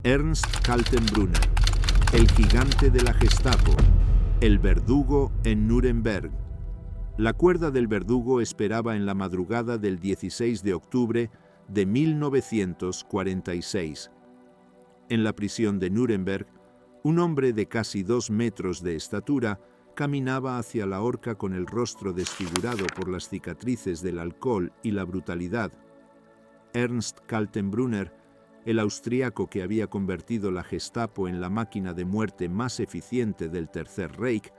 Ernst Kaltenbrunner, el gigante de la Gestapo, el verdugo en Nuremberg. La cuerda del verdugo esperaba en la madrugada del 16 de octubre de 1946. En la prisión de Nuremberg, un hombre de casi 2 metros de estatura caminaba hacia la horca con el rostro desfigurado por las cicatrices del alcohol y la brutalidad. Ernst Kaltenbrunner, el austriaco que había convertido la Gestapo en la máquina de muerte más eficiente del Tercer Reich,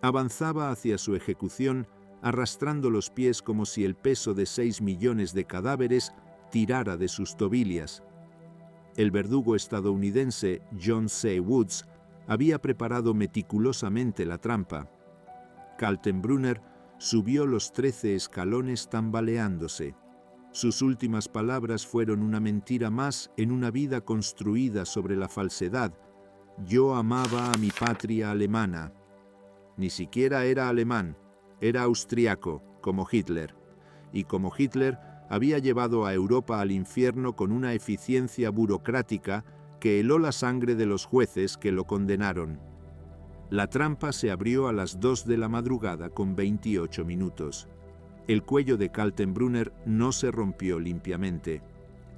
avanzaba hacia su ejecución arrastrando los pies como si el peso de 6 millones de cadáveres tirara de sus tobillas. El verdugo estadounidense John C. Woods había preparado meticulosamente la trampa. Kaltenbrunner subió los 13 escalones tambaleándose. Sus últimas palabras fueron una mentira más en una vida construida sobre la falsedad. Yo amaba a mi patria alemana. Ni siquiera era alemán, era austriaco, como Hitler. Y como Hitler, había llevado a Europa al infierno con una eficiencia burocrática que heló la sangre de los jueces que lo condenaron. La trampa se abrió a las 2 de la madrugada con 28 minutos. El cuello de Kaltenbrunner no se rompió limpiamente.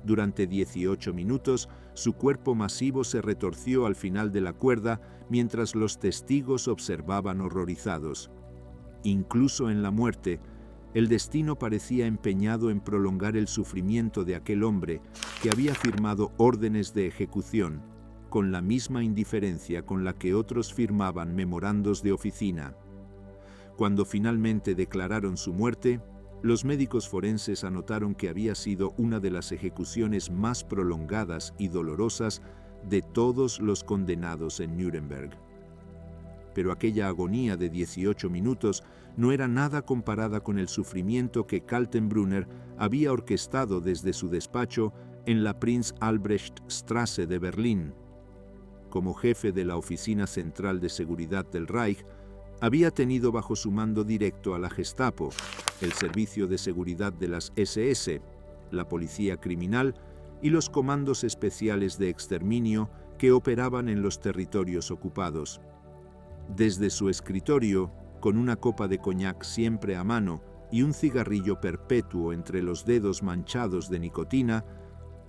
Durante 18 minutos, su cuerpo masivo se retorció al final de la cuerda mientras los testigos observaban horrorizados. Incluso en la muerte, el destino parecía empeñado en prolongar el sufrimiento de aquel hombre que había firmado órdenes de ejecución, con la misma indiferencia con la que otros firmaban memorandos de oficina. Cuando finalmente declararon su muerte, los médicos forenses anotaron que había sido una de las ejecuciones más prolongadas y dolorosas de todos los condenados en Nuremberg. Pero aquella agonía de 18 minutos no era nada comparada con el sufrimiento que Kaltenbrunner había orquestado desde su despacho en la Prinz Albrecht Straße de Berlín. Como jefe de la Oficina Central de Seguridad del Reich, había tenido bajo su mando directo a la Gestapo, el Servicio de Seguridad de las SS, la Policía Criminal y los comandos especiales de exterminio que operaban en los territorios ocupados. Desde su escritorio, con una copa de coñac siempre a mano y un cigarrillo perpetuo entre los dedos manchados de nicotina,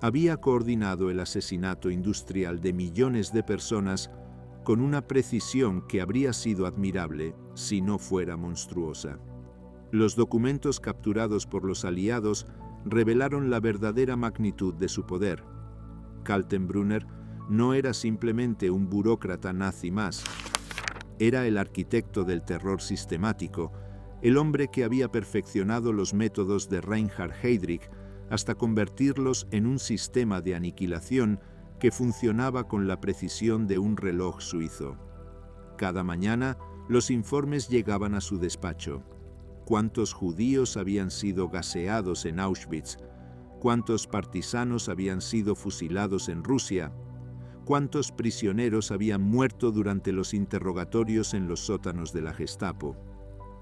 había coordinado el asesinato industrial de millones de personas con una precisión que habría sido admirable si no fuera monstruosa. Los documentos capturados por los aliados revelaron la verdadera magnitud de su poder. Kaltenbrunner no era simplemente un burócrata nazi más. Era el arquitecto del terror sistemático, el hombre que había perfeccionado los métodos de Reinhard Heydrich hasta convertirlos en un sistema de aniquilación que funcionaba con la precisión de un reloj suizo. Cada mañana, los informes llegaban a su despacho. ¿Cuántos judíos habían sido gaseados en Auschwitz? ¿Cuántos partisanos habían sido fusilados en Rusia? ¿Cuántos prisioneros habían muerto durante los interrogatorios en los sótanos de la Gestapo?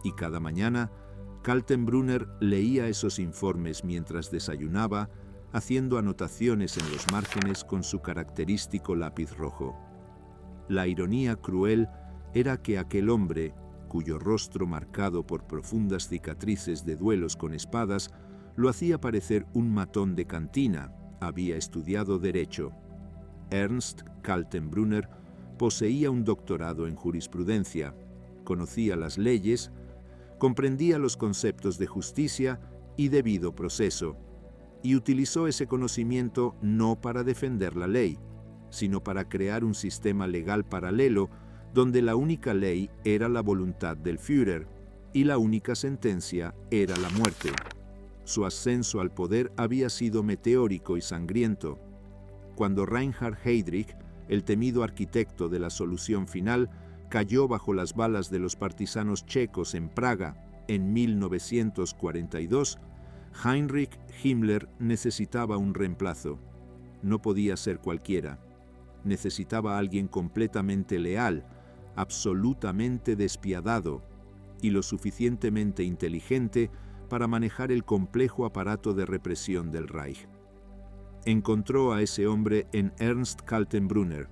Y cada mañana, Kaltenbrunner leía esos informes mientras desayunaba, haciendo anotaciones en los márgenes con su característico lápiz rojo. La ironía cruel era que aquel hombre, cuyo rostro marcado por profundas cicatrices de duelos con espadas, lo hacía parecer un matón de cantina, había estudiado Derecho. Ernst Kaltenbrunner poseía un doctorado en jurisprudencia, conocía las leyes, comprendía los conceptos de justicia y debido proceso, y utilizó ese conocimiento no para defender la ley, sino para crear un sistema legal paralelo donde la única ley era la voluntad del Führer y la única sentencia era la muerte. Su ascenso al poder había sido meteórico y sangriento. Cuando Reinhard Heydrich, el temido arquitecto de la solución final, cayó bajo las balas de los partisanos checos en Praga en 1942, Heinrich Himmler necesitaba un reemplazo. No podía ser cualquiera. Necesitaba a alguien completamente leal, absolutamente despiadado y lo suficientemente inteligente para manejar el complejo aparato de represión del Reich. encontró a ese hombre en Ernst Kaltenbrunner,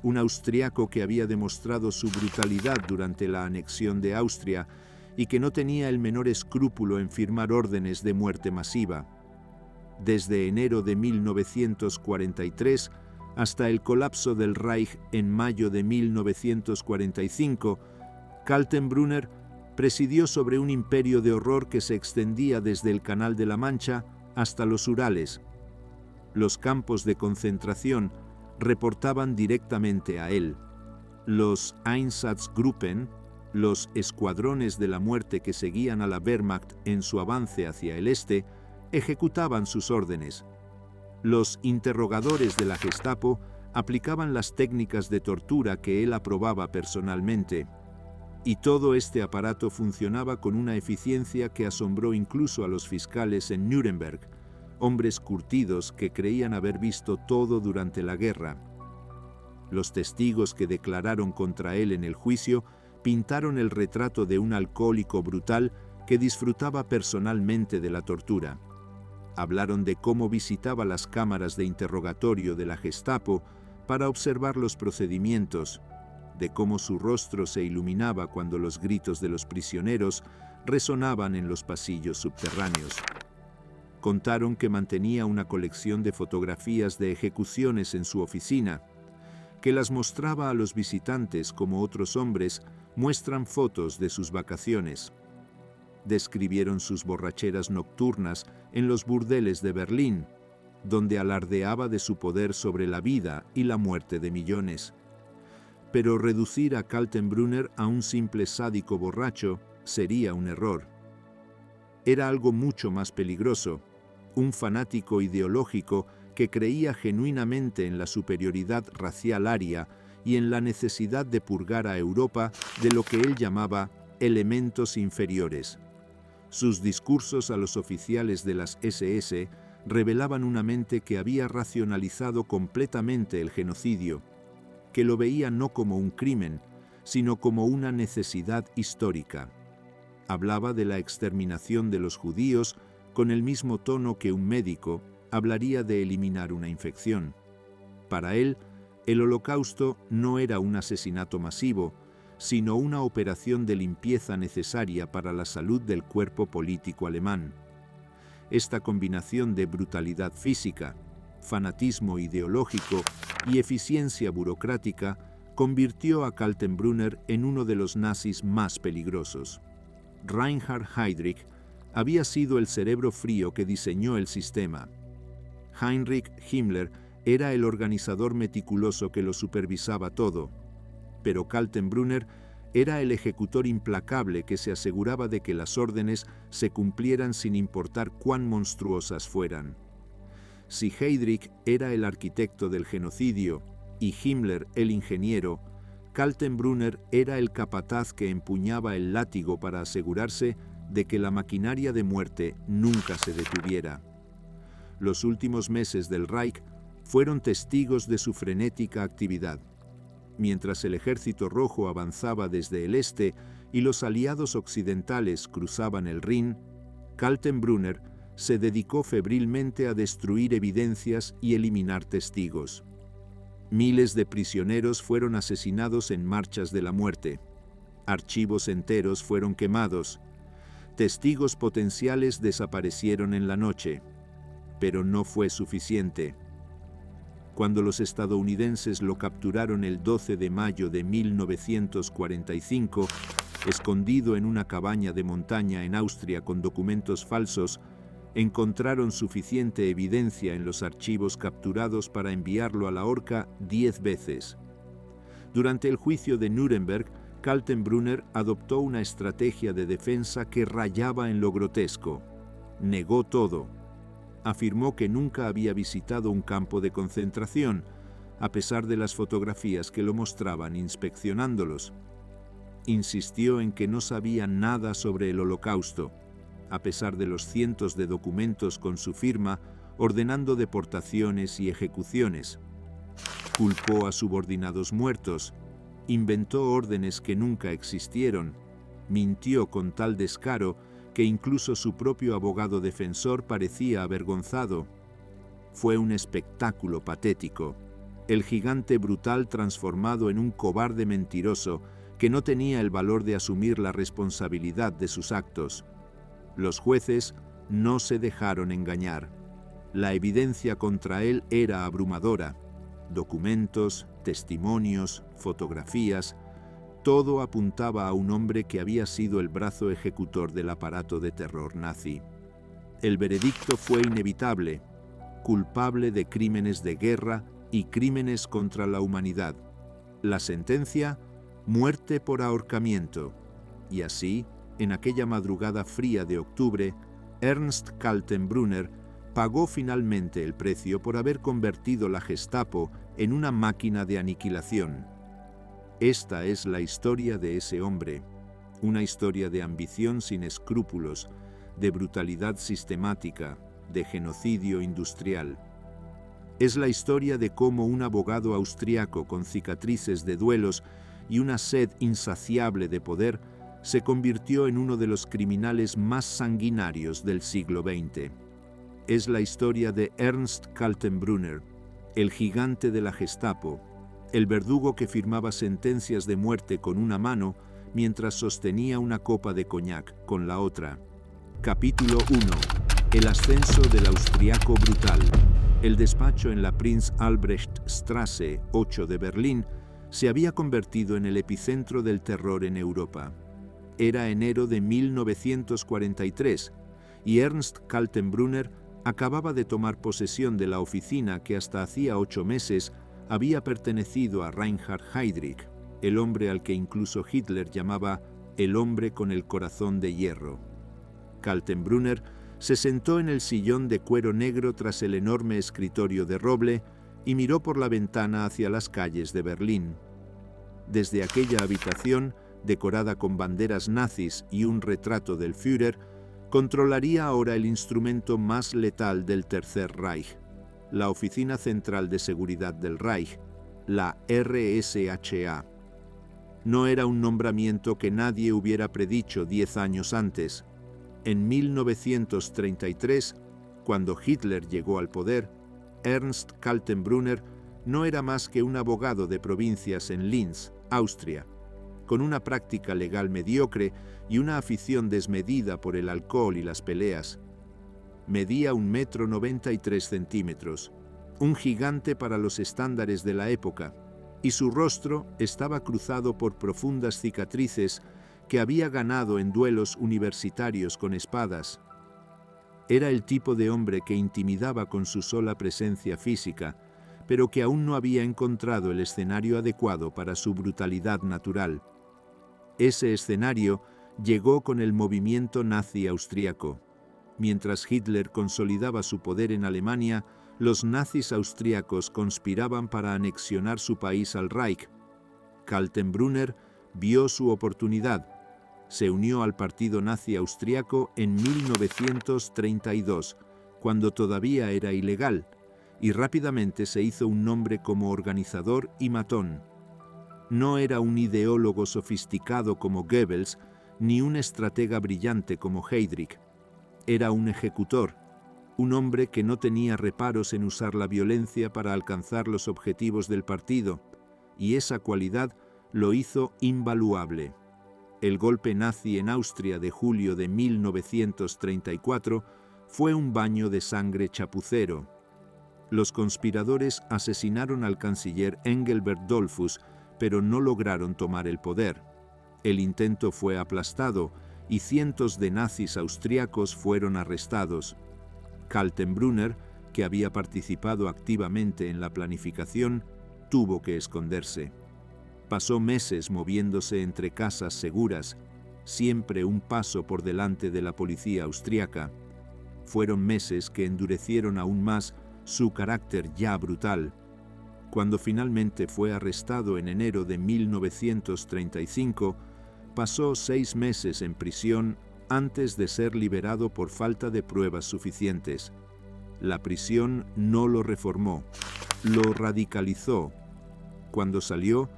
un austriaco que había demostrado su brutalidad durante la anexión de Austria y que no tenía el menor escrúpulo en firmar órdenes de muerte masiva. Desde enero de 1943 hasta el colapso del Reich en mayo de 1945, Kaltenbrunner presidió sobre un imperio de horror que se extendía desde el Canal de la Mancha hasta los Urales. Los campos de concentración reportaban directamente a él. Los Einsatzgruppen, los escuadrones de la muerte que seguían a la Wehrmacht en su avance hacia el este, ejecutaban sus órdenes. Los interrogadores de la Gestapo aplicaban las técnicas de tortura que él aprobaba personalmente. Y todo este aparato funcionaba con una eficiencia que asombró incluso a los fiscales en Nuremberg, hombres curtidos que creían haber visto todo durante la guerra. Los testigos que declararon contra él en el juicio pintaron el retrato de un alcohólico brutal que disfrutaba personalmente de la tortura. Hablaron de cómo visitaba las cámaras de interrogatorio de la Gestapo para observar los procedimientos, de cómo su rostro se iluminaba cuando los gritos de los prisioneros resonaban en los pasillos subterráneos. Contaron que mantenía una colección de fotografías de ejecuciones en su oficina, que las mostraba a los visitantes como otros hombres muestran fotos de sus vacaciones. Describieron sus borracheras nocturnas en los burdeles de Berlín, donde alardeaba de su poder sobre la vida y la muerte de millones. Pero reducir a Kaltenbrunner a un simple sádico borracho sería un error. Era algo mucho más peligroso, un fanático ideológico que creía genuinamente en la superioridad racial aria y en la necesidad de purgar a Europa de lo que él llamaba elementos inferiores. Sus discursos a los oficiales de las SS revelaban una mente que había racionalizado completamente el genocidio, que lo veía no como un crimen, sino como una necesidad histórica. Hablaba de la exterminación de los judíos con el mismo tono que un médico hablaría de eliminar una infección. Para él, el Holocausto no era un asesinato masivo, sino una operación de limpieza necesaria para la salud del cuerpo político alemán. Esta combinación de brutalidad física, fanatismo ideológico y eficiencia burocrática convirtió a Kaltenbrunner en uno de los nazis más peligrosos. Reinhard Heydrich había sido el cerebro frío que diseñó el sistema. Heinrich Himmler era el organizador meticuloso que lo supervisaba todo, pero Kaltenbrunner era el ejecutor implacable que se aseguraba de que las órdenes se cumplieran sin importar cuán monstruosas fueran. Si Heydrich era el arquitecto del genocidio y Himmler el ingeniero, Kaltenbrunner era el capataz que empuñaba el látigo para asegurarse de que la maquinaria de muerte nunca se detuviera. Los últimos meses del Reich fueron testigos de su frenética actividad. Mientras el Ejército Rojo avanzaba desde el este y los aliados occidentales cruzaban el Rin, Kaltenbrunner se dedicó febrilmente a destruir evidencias y eliminar testigos. Miles de prisioneros fueron asesinados en marchas de la muerte. Archivos enteros fueron quemados. Testigos potenciales desaparecieron en la noche. Pero no fue suficiente. Cuando los estadounidenses lo capturaron el 12 de mayo de 1945, escondido en una cabaña de montaña en Austria con documentos falsos, encontraron suficiente evidencia en los archivos capturados para enviarlo a la horca 10 veces. Durante el juicio de Nuremberg, Kaltenbrunner adoptó una estrategia de defensa que rayaba en lo grotesco. Negó todo. Afirmó que nunca había visitado un campo de concentración, a pesar de las fotografías que lo mostraban inspeccionándolos. Insistió en que no sabía nada sobre el Holocausto, a pesar de los cientos de documentos con su firma ordenando deportaciones y ejecuciones. Culpó a subordinados muertos, inventó órdenes que nunca existieron, mintió con tal descaro que incluso su propio abogado defensor parecía avergonzado. fue un espectáculo patético. El gigante brutal transformado en un cobarde mentiroso que no tenía el valor de asumir la responsabilidad de sus actos. Los jueces no se dejaron engañar. La evidencia contra él era abrumadora. Documentos, testimonios, fotografías, todo apuntaba a un hombre que había sido el brazo ejecutor del aparato de terror nazi. El veredicto fue inevitable: culpable de crímenes de guerra y crímenes contra la humanidad. La sentencia: muerte por ahorcamiento. Y así, en aquella madrugada fría de octubre, Ernst Kaltenbrunner pagó finalmente el precio por haber convertido la Gestapo en una máquina de aniquilación. Esta es la historia de ese hombre, una historia de ambición sin escrúpulos, de brutalidad sistemática, de genocidio industrial. Es la historia de cómo un abogado austriaco con cicatrices de duelos y una sed insaciable de poder se convirtió en uno de los criminales más sanguinarios del siglo XX. Es la historia de Ernst Kaltenbrunner, el gigante de la Gestapo, el verdugo que firmaba sentencias de muerte con una mano mientras sostenía una copa de coñac con la otra. Capítulo 1. El ascenso del austriaco brutal. El despacho en la Prinz Albrecht Straße 8 de Berlín se había convertido en el epicentro del terror en Europa. Era enero de 1943 y Ernst Kaltenbrunner acababa de tomar posesión de la oficina que hasta hacía 8 meses había pertenecido a Reinhard Heydrich, el hombre al que incluso Hitler llamaba el hombre con el corazón de hierro. Kaltenbrunner se sentó en el sillón de cuero negro tras el enorme escritorio de roble y miró por la ventana hacia las calles de Berlín. Desde aquella habitación, decorada con banderas nazis y un retrato del Führer, controlaría ahora el instrumento más letal del Tercer Reich, la Oficina Central de Seguridad del Reich, la RSHA. No era un nombramiento que nadie hubiera predicho 10 años antes. En 1933, cuando Hitler llegó al poder, Ernst Kaltenbrunner no era más que un abogado de provincias en Linz, Austria, con una práctica legal mediocre y una afición desmedida por el alcohol y las peleas. Medía 1,93 metros, un gigante para los estándares de la época, y su rostro estaba cruzado por profundas cicatrices que había ganado en duelos universitarios con espadas. Era el tipo de hombre que intimidaba con su sola presencia física, pero que aún no había encontrado el escenario adecuado para su brutalidad natural. Ese escenario llegó con el movimiento nazi austríaco. Mientras Hitler consolidaba su poder en Alemania, los nazis austríacos conspiraban para anexionar su país al Reich. Kaltenbrunner vio su oportunidad. Se unió al partido nazi austríaco en 1932, cuando todavía era ilegal, y rápidamente se hizo un nombre como organizador y matón. No era un ideólogo sofisticado como Goebbels, ni un estratega brillante como Heydrich. Era un ejecutor, un hombre que no tenía reparos en usar la violencia para alcanzar los objetivos del partido, y esa cualidad lo hizo invaluable. El golpe nazi en Austria de julio de 1934 fue un baño de sangre chapucero. Los conspiradores asesinaron al canciller Engelbert Dollfuss, pero no lograron tomar el poder. El intento fue aplastado y cientos de nazis austriacos fueron arrestados. Kaltenbrunner, que había participado activamente en la planificación, tuvo que esconderse. Pasó meses moviéndose entre casas seguras, siempre un paso por delante de la policía austriaca. Fueron meses que endurecieron aún más su carácter ya brutal. Cuando finalmente fue arrestado en enero de 1935, pasó 6 meses en prisión antes de ser liberado por falta de pruebas suficientes. La prisión no lo reformó, lo radicalizó. Cuando salió,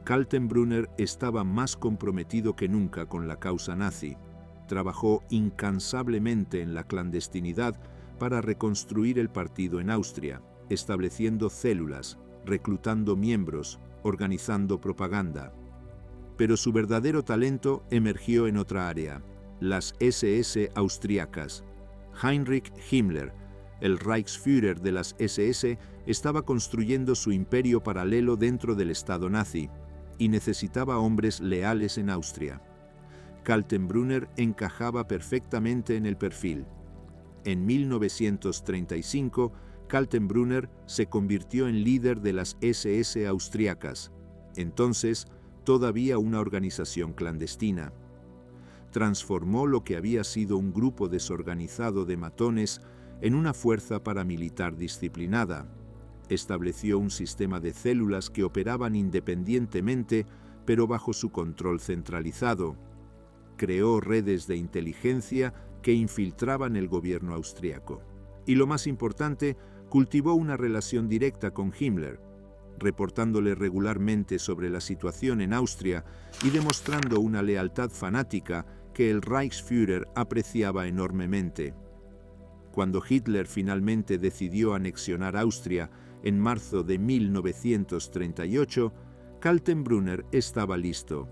Kaltenbrunner estaba más comprometido que nunca con la causa nazi. Trabajó incansablemente en la clandestinidad para reconstruir el partido en Austria, estableciendo células, reclutando miembros, organizando propaganda. Pero su verdadero talento emergió en otra área, las SS austriacas. Heinrich Himmler, el Reichsführer de las SS, estaba construyendo su imperio paralelo dentro del Estado nazi y necesitaba hombres leales en Austria. Kaltenbrunner encajaba perfectamente en el perfil. En 1935, Kaltenbrunner se convirtió en líder de las SS austriacas, entonces todavía una organización clandestina. Transformó lo que había sido un grupo desorganizado de matones en una fuerza paramilitar disciplinada. Estableció un sistema de células que operaban independientemente, pero bajo su control centralizado. Creó redes de inteligencia que infiltraban el gobierno austriaco. Y lo más importante, cultivó una relación directa con Himmler, reportándole regularmente sobre la situación en Austria y demostrando una lealtad fanática que el Reichsführer apreciaba enormemente. Cuando Hitler finalmente decidió anexionar Austria en marzo de 1938, Kaltenbrunner estaba listo.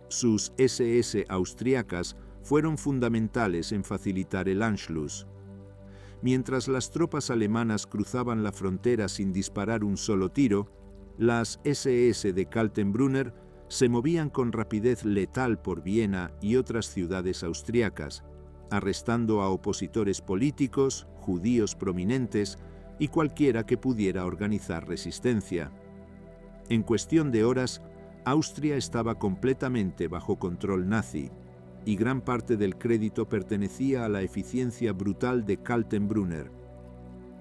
Sus SS austriacas fueron fundamentales en facilitar el Anschluss. Mientras las tropas alemanas cruzaban la frontera sin disparar un solo tiro, las SS de Kaltenbrunner se movían con rapidez letal por Viena y otras ciudades austriacas, arrestando a opositores políticos, judíos prominentes y cualquiera que pudiera organizar resistencia. En cuestión de horas, Austria estaba completamente bajo control nazi, y gran parte del crédito pertenecía a la eficiencia brutal de Kaltenbrunner.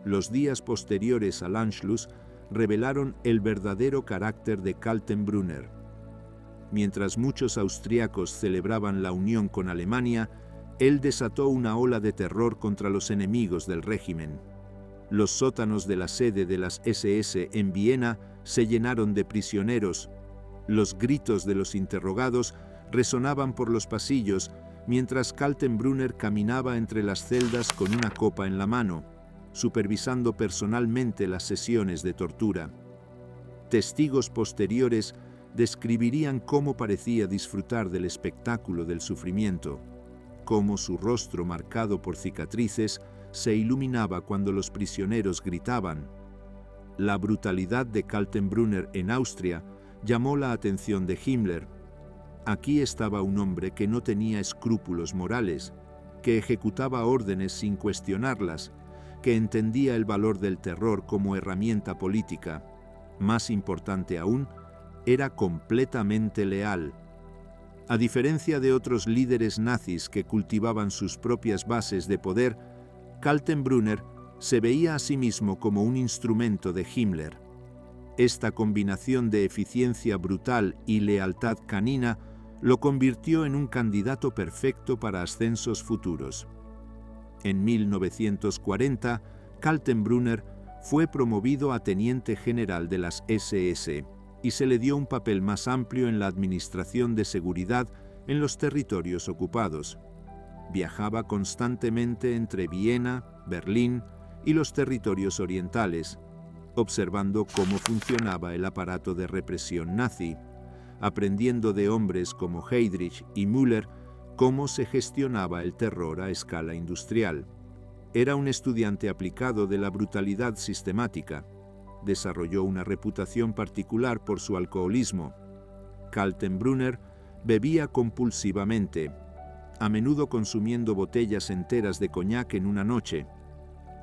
Los días posteriores al Anschluss revelaron el verdadero carácter de Kaltenbrunner. Mientras muchos austriacos celebraban la unión con Alemania, él desató una ola de terror contra los enemigos del régimen. Los sótanos de la sede de las SS en Viena se llenaron de prisioneros. Los gritos de los interrogados resonaban por los pasillos, mientras Kaltenbrunner caminaba entre las celdas con una copa en la mano, supervisando personalmente las sesiones de tortura. Testigos posteriores describirían cómo parecía disfrutar del espectáculo del sufrimiento, cómo su rostro marcado por cicatrices se iluminaba cuando los prisioneros gritaban. La brutalidad de Kaltenbrunner en Austria llamó la atención de Himmler. Aquí estaba un hombre que no tenía escrúpulos morales, que ejecutaba órdenes sin cuestionarlas, que entendía el valor del terror como herramienta política. Más importante aún, era completamente leal. A diferencia de otros líderes nazis que cultivaban sus propias bases de poder, Kaltenbrunner se veía a sí mismo como un instrumento de Himmler. Esta combinación de eficiencia brutal y lealtad canina lo convirtió en un candidato perfecto para ascensos futuros. En 1940, Kaltenbrunner fue promovido a teniente general de las SS y se le dio un papel más amplio en la administración de seguridad en los territorios ocupados. Viajaba constantemente entre Viena, Berlín y los territorios orientales, observando cómo funcionaba el aparato de represión nazi, aprendiendo de hombres como Heydrich y Müller cómo se gestionaba el terror a escala industrial. Era un estudiante aplicado de la brutalidad sistemática. Desarrolló una reputación particular por su alcoholismo. Kaltenbrunner bebía compulsivamente, a menudo consumiendo botellas enteras de coñac en una noche.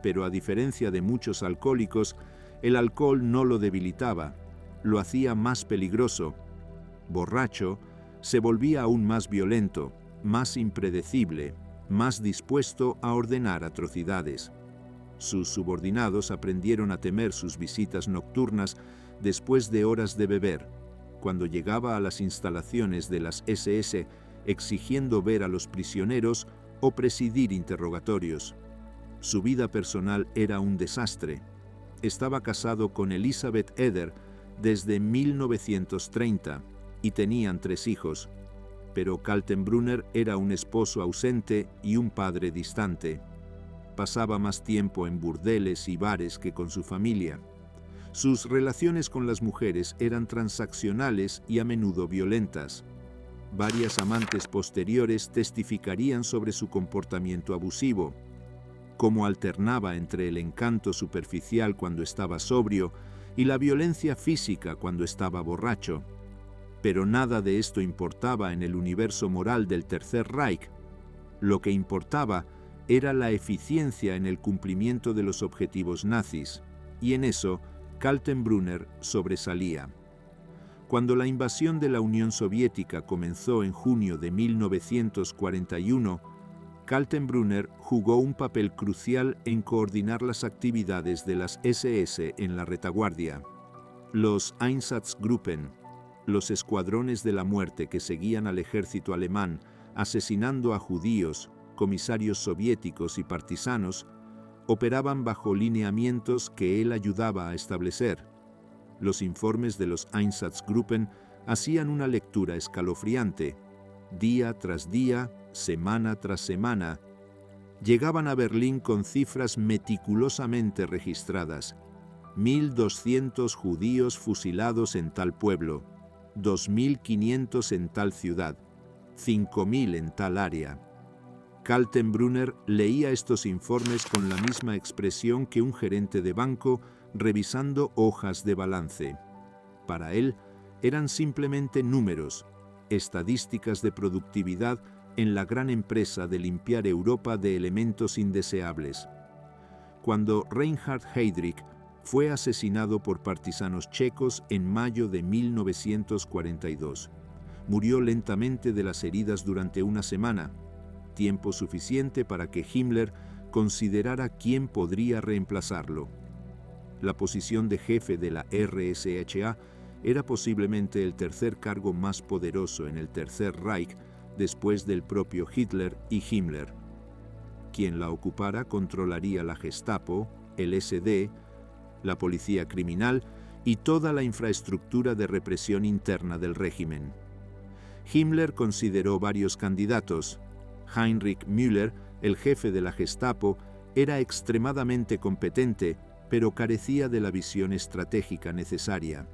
Pero a diferencia de muchos alcohólicos, el alcohol no lo debilitaba, lo hacía más peligroso. Borracho, se volvía aún más violento, más impredecible, más dispuesto a ordenar atrocidades. Sus subordinados aprendieron a temer sus visitas nocturnas después de horas de beber, cuando llegaba a las instalaciones de las SS exigiendo ver a los prisioneros o presidir interrogatorios. Su vida personal era un desastre. Estaba casado con Elisabeth Eder desde 1930 y tenían 3 hijos, pero Kaltenbrunner era un esposo ausente y un padre distante. pasaba más tiempo en burdeles y bares que con su familia. Sus relaciones con las mujeres eran transaccionales y a menudo violentas. Varias amantes posteriores testificarían sobre su comportamiento abusivo, cómo alternaba entre el encanto superficial cuando estaba sobrio y la violencia física cuando estaba borracho. Pero nada de esto importaba en el universo moral del Tercer Reich. Lo que importaba era la eficiencia en el cumplimiento de los objetivos nazis, y en eso Kaltenbrunner sobresalía. Cuando la invasión de la Unión Soviética comenzó en junio de 1941, Kaltenbrunner jugó un papel crucial en coordinar las actividades de las SS en la retaguardia. Los Einsatzgruppen, los escuadrones de la muerte que seguían al ejército alemán, asesinando a judíos, comisarios soviéticos y partisanos, operaban bajo lineamientos que él ayudaba a establecer. Los informes de los Einsatzgruppen hacían una lectura escalofriante. Día tras día, semana tras semana, llegaban a Berlín con cifras meticulosamente registradas. 1.200 judíos fusilados en tal pueblo, 2.500 en tal ciudad, 5.000 en tal área. Kaltenbrunner leía estos informes con la misma expresión que un gerente de banco revisando hojas de balance. Para él, eran simplemente números, estadísticas de productividad en la gran empresa de limpiar Europa de elementos indeseables. Cuando Reinhard Heydrich fue asesinado por partisanos checos en mayo de 1942, murió lentamente de las heridas durante una semana, tiempo suficiente para que Himmler considerara quién podría reemplazarlo. La posición de jefe de la RSHA era posiblemente el tercer cargo más poderoso en el Tercer Reich después del propio Hitler y Himmler. Quien la ocupara controlaría la Gestapo, el SD, la policía criminal y toda la infraestructura de represión interna del régimen. Himmler consideró varios candidatos. Heinrich Müller, el jefe de la Gestapo, era extremadamente competente, pero carecía de la visión estratégica necesaria.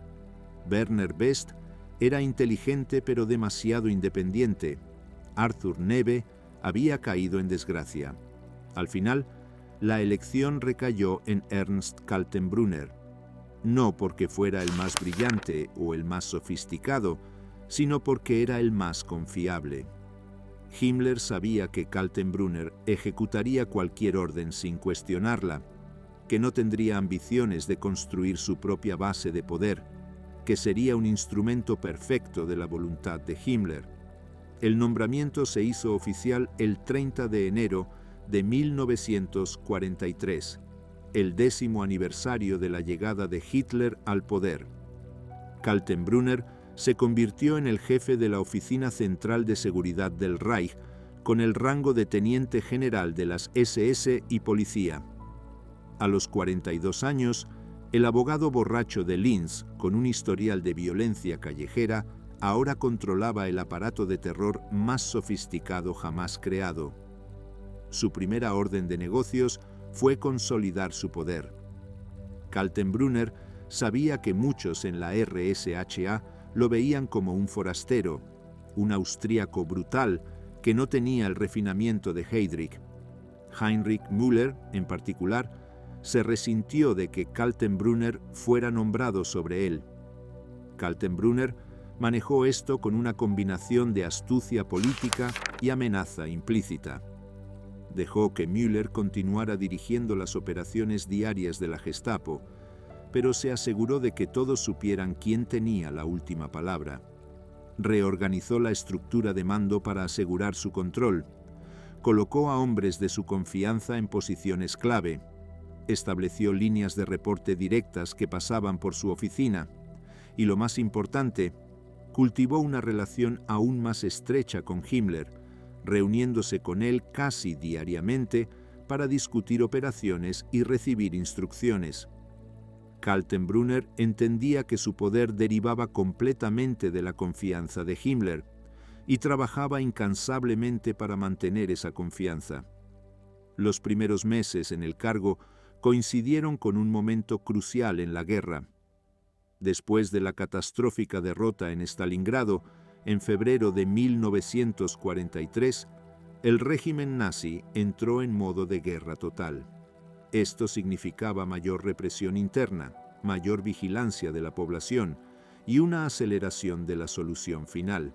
Werner Best era inteligente pero demasiado independiente. Arthur Neve había caído en desgracia. Al final, la elección recayó en Ernst Kaltenbrunner, no porque fuera el más brillante o el más sofisticado, sino porque era el más confiable. Himmler sabía que Kaltenbrunner ejecutaría cualquier orden sin cuestionarla, que no tendría ambiciones de construir su propia base de poder, que sería un instrumento perfecto de la voluntad de Himmler. El nombramiento se hizo oficial el 30 de enero de 1943, el 10º aniversario de la llegada de Hitler al poder. Kaltenbrunner se convirtió en el jefe de la Oficina Central de Seguridad del Reich, con el rango de teniente general de las SS y policía. A los 42 años, el abogado borracho de Linz, con un historial de violencia callejera, ahora controlaba el aparato de terror más sofisticado jamás creado. Su primera orden de negocios fue consolidar su poder. Kaltenbrunner sabía que muchos en la RSHA lo veían como un forastero, un austríaco brutal que no tenía el refinamiento de Heydrich. Heinrich Müller, en particular, se resintió de que Kaltenbrunner fuera nombrado sobre él. Kaltenbrunner manejó esto con una combinación de astucia política y amenaza implícita. Dejó que Müller continuara dirigiendo las operaciones diarias de la Gestapo, pero se aseguró de que todos supieran quién tenía la última palabra. Reorganizó la estructura de mando para asegurar su control. Colocó a hombres de su confianza en posiciones clave. Estableció líneas de reporte directas que pasaban por su oficina. Y lo más importante, cultivó una relación aún más estrecha con Himmler, reuniéndose con él casi diariamente para discutir operaciones y recibir instrucciones. Kaltenbrunner entendía que su poder derivaba completamente de la confianza de Himmler y trabajaba incansablemente para mantener esa confianza. Los primeros meses en el cargo coincidieron con un momento crucial en la guerra. Después de la catastrófica derrota en Stalingrado, en febrero de 1943, el régimen nazi entró en modo de guerra total. Esto significaba mayor represión interna, mayor vigilancia de la población y una aceleración de la solución final.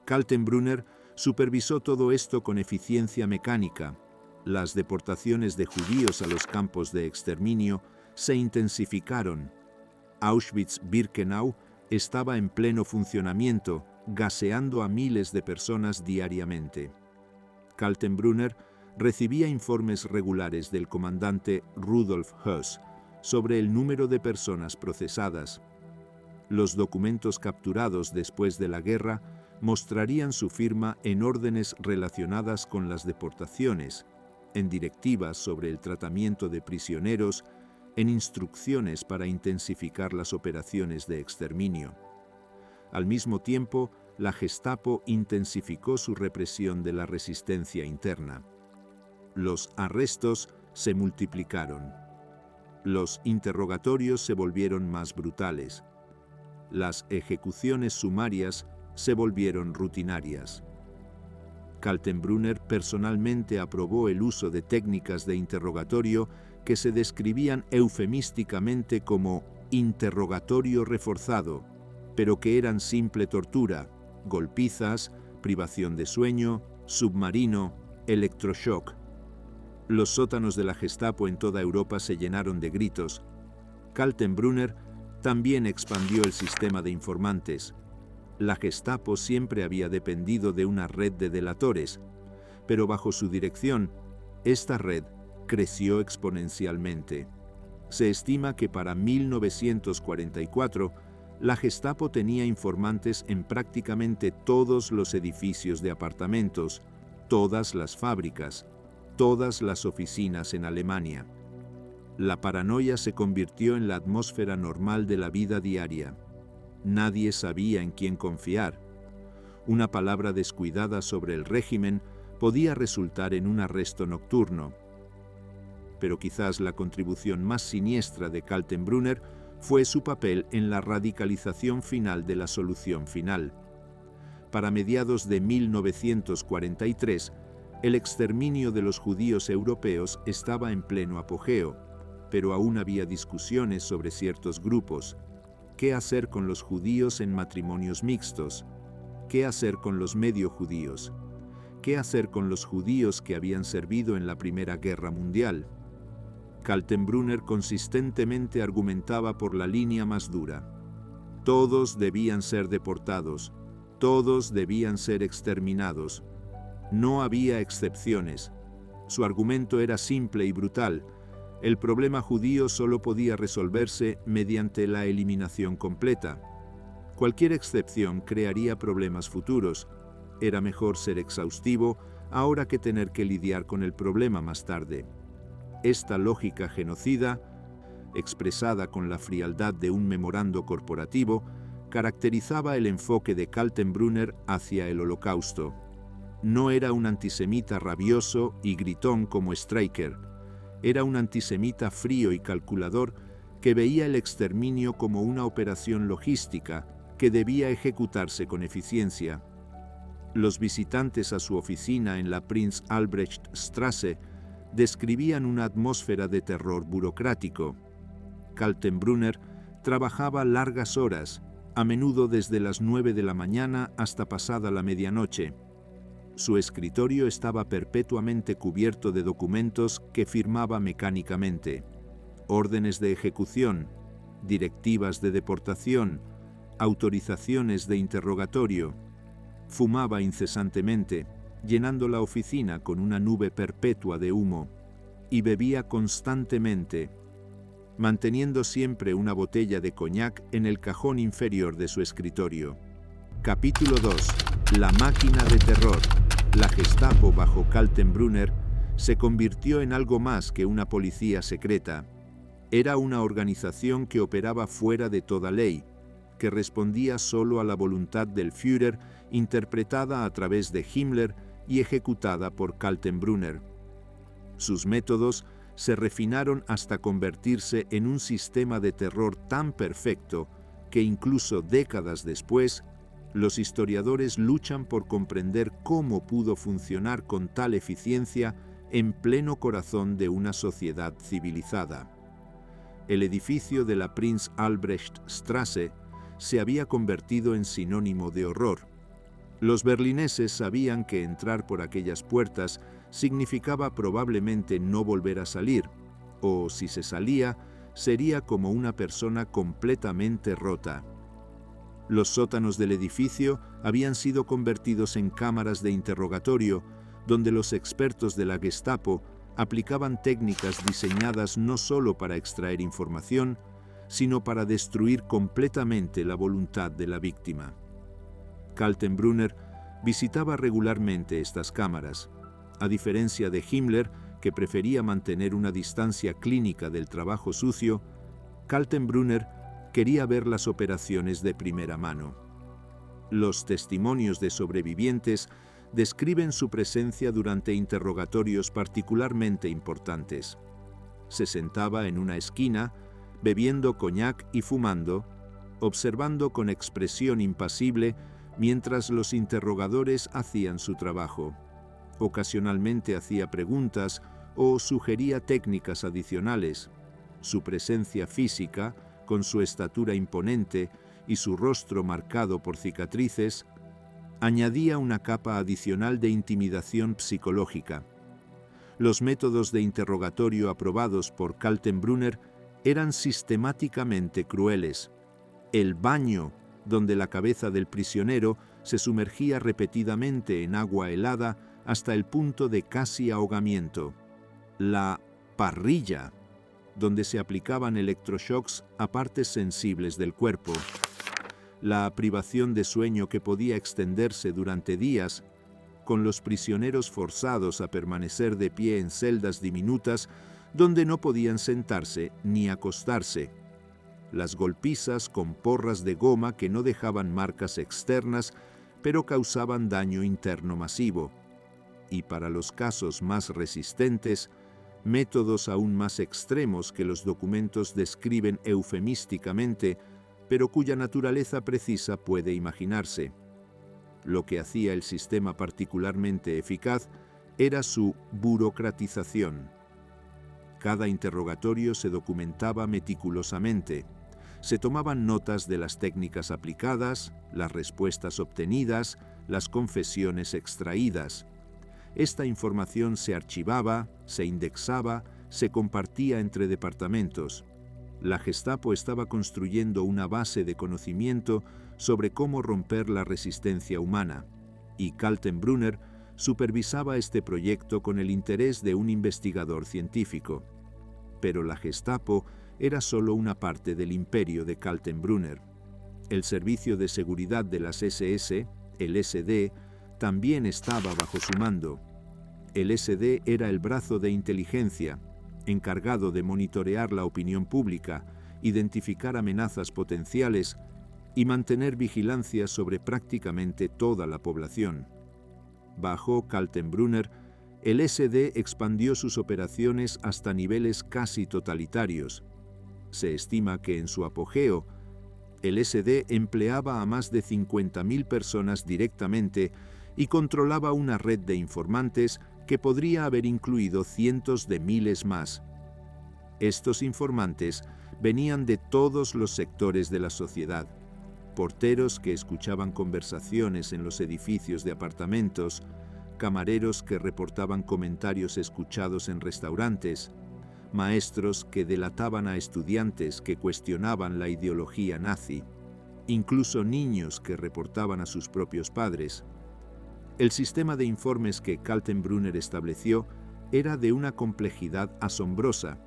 Kaltenbrunner supervisó todo esto con eficiencia mecánica. Las deportaciones de judíos a los campos de exterminio se intensificaron. Auschwitz-Birkenau estaba en pleno funcionamiento, gaseando a miles de personas diariamente. Kaltenbrunner recibía informes regulares del comandante Rudolf Höss sobre el número de personas procesadas. Los documentos capturados después de la guerra mostrarían su firma en órdenes relacionadas con las deportaciones, en directivas sobre el tratamiento de prisioneros, en instrucciones para intensificar las operaciones de exterminio. Al mismo tiempo, la Gestapo intensificó su represión de la resistencia interna. Los arrestos se multiplicaron. Los interrogatorios se volvieron más brutales. Las ejecuciones sumarias se volvieron rutinarias. Kaltenbrunner personalmente aprobó el uso de técnicas de interrogatorio que se describían eufemísticamente como interrogatorio reforzado, pero que eran simple tortura, golpizas, privación de sueño, submarino, electroshock. Los sótanos de la Gestapo en toda Europa se llenaron de gritos. Kaltenbrunner también expandió el sistema de informantes. La Gestapo siempre había dependido de una red de delatores, pero bajo su dirección, esta red creció exponencialmente. Se estima que para 1944, la Gestapo tenía informantes en prácticamente todos los edificios de apartamentos, todas las fábricas, todas las oficinas en Alemania. La paranoia se convirtió en la atmósfera normal de la vida diaria. Nadie sabía en quién confiar. Una palabra descuidada sobre el régimen podía resultar en un arresto nocturno. Pero quizás la contribución más siniestra de Kaltenbrunner fue su papel en la radicalización final de la solución final. Para mediados de 1943, el exterminio de los judíos europeos estaba en pleno apogeo, pero aún había discusiones sobre ciertos grupos. ¿Qué hacer con los judíos en matrimonios mixtos? ¿Qué hacer con los medio judíos? ¿Qué hacer con los judíos que habían servido en la Primera Guerra Mundial? Kaltenbrunner consistentemente argumentaba por la línea más dura. Todos debían ser deportados, todos debían ser exterminados. No había excepciones. Su argumento era simple y brutal. El problema judío solo podía resolverse mediante la eliminación completa. Cualquier excepción crearía problemas futuros. Era mejor ser exhaustivo ahora que tener que lidiar con el problema más tarde. Esta lógica genocida, expresada con la frialdad de un memorando corporativo, caracterizaba el enfoque de Kaltenbrunner hacia el Holocausto. No era un antisemita rabioso y gritón como Streicher. Era un antisemita frío y calculador que veía el exterminio como una operación logística que debía ejecutarse con eficiencia. Los visitantes a su oficina en la Prinz Albrecht Straße describían una atmósfera de terror burocrático. Kaltenbrunner trabajaba largas horas, a menudo desde las 9 de la mañana hasta pasada la medianoche. Su escritorio estaba perpetuamente cubierto de documentos que firmaba mecánicamente: órdenes de ejecución, directivas de deportación, autorizaciones de interrogatorio. Fumaba incesantemente, llenando la oficina con una nube perpetua de humo, y bebía constantemente, manteniendo siempre una botella de coñac en el cajón inferior de su escritorio. Capítulo 2. La máquina de terror. La Gestapo bajo Kaltenbrunner se convirtió en algo más que una policía secreta. Era una organización que operaba fuera de toda ley, que respondía solo a la voluntad del Führer, interpretada a través de Himmler y ejecutada por Kaltenbrunner. Sus métodos se refinaron hasta convertirse en un sistema de terror tan perfecto que incluso décadas después, los historiadores luchan por comprender cómo pudo funcionar con tal eficiencia en pleno corazón de una sociedad civilizada. El edificio de la Prinz Albrecht Straße se había convertido en sinónimo de horror. Los berlineses sabían que entrar por aquellas puertas significaba probablemente no volver a salir, o si se salía, sería como una persona completamente rota. Los sótanos del edificio habían sido convertidos en cámaras de interrogatorio, donde los expertos de la Gestapo aplicaban técnicas diseñadas no solo para extraer información, sino para destruir completamente la voluntad de la víctima. Kaltenbrunner visitaba regularmente estas cámaras. A diferencia de Himmler, que prefería mantener una distancia clínica del trabajo sucio, Kaltenbrunner quería ver las operaciones de primera mano. Los testimonios de sobrevivientes describen su presencia durante interrogatorios particularmente importantes. Se sentaba en una esquina, bebiendo coñac y fumando, observando con expresión impasible mientras los interrogadores hacían su trabajo. Ocasionalmente hacía preguntas o sugería técnicas adicionales. Su presencia física, con su estatura imponente y su rostro marcado por cicatrices, añadía una capa adicional de intimidación psicológica. Los métodos de interrogatorio aprobados por Kaltenbrunner eran sistemáticamente crueles. El baño, donde la cabeza del prisionero se sumergía repetidamente en agua helada hasta el punto de casi ahogamiento. La parrilla, donde se aplicaban electroshocks a partes sensibles del cuerpo. La privación de sueño que podía extenderse durante días, con los prisioneros forzados a permanecer de pie en celdas diminutas donde no podían sentarse ni acostarse. Las golpizas con porras de goma que no dejaban marcas externas, pero causaban daño interno masivo. Y para los casos más resistentes, métodos aún más extremos que los documentos describen eufemísticamente, pero cuya naturaleza precisa puede imaginarse. Lo que hacía el sistema particularmente eficaz era su burocratización. Cada interrogatorio se documentaba meticulosamente. Se tomaban notas de las técnicas aplicadas, las respuestas obtenidas, las confesiones extraídas. Esta información se archivaba, se indexaba, se compartía entre departamentos. La Gestapo estaba construyendo una base de conocimiento sobre cómo romper la resistencia humana, y Kaltenbrunner supervisaba este proyecto con el interés de un investigador científico. Pero la Gestapo era solo una parte del imperio de Kaltenbrunner. El Servicio de Seguridad de las SS, el SD, también estaba bajo su mando. El SD era el brazo de inteligencia, encargado de monitorear la opinión pública, identificar amenazas potenciales y mantener vigilancia sobre prácticamente toda la población. Bajo Kaltenbrunner, el SD expandió sus operaciones hasta niveles casi totalitarios. Se estima que en su apogeo, el SD empleaba a más de 50.000 personas directamente y controlaba una red de informantes que podría haber incluido cientos de miles más. Estos informantes venían de todos los sectores de la sociedad: porteros que escuchaban conversaciones en los edificios de apartamentos, camareros que reportaban comentarios escuchados en restaurantes, maestros que delataban a estudiantes que cuestionaban la ideología nazi, incluso niños que reportaban a sus propios padres. El sistema de informes que Kaltenbrunner estableció era de una complejidad asombrosa.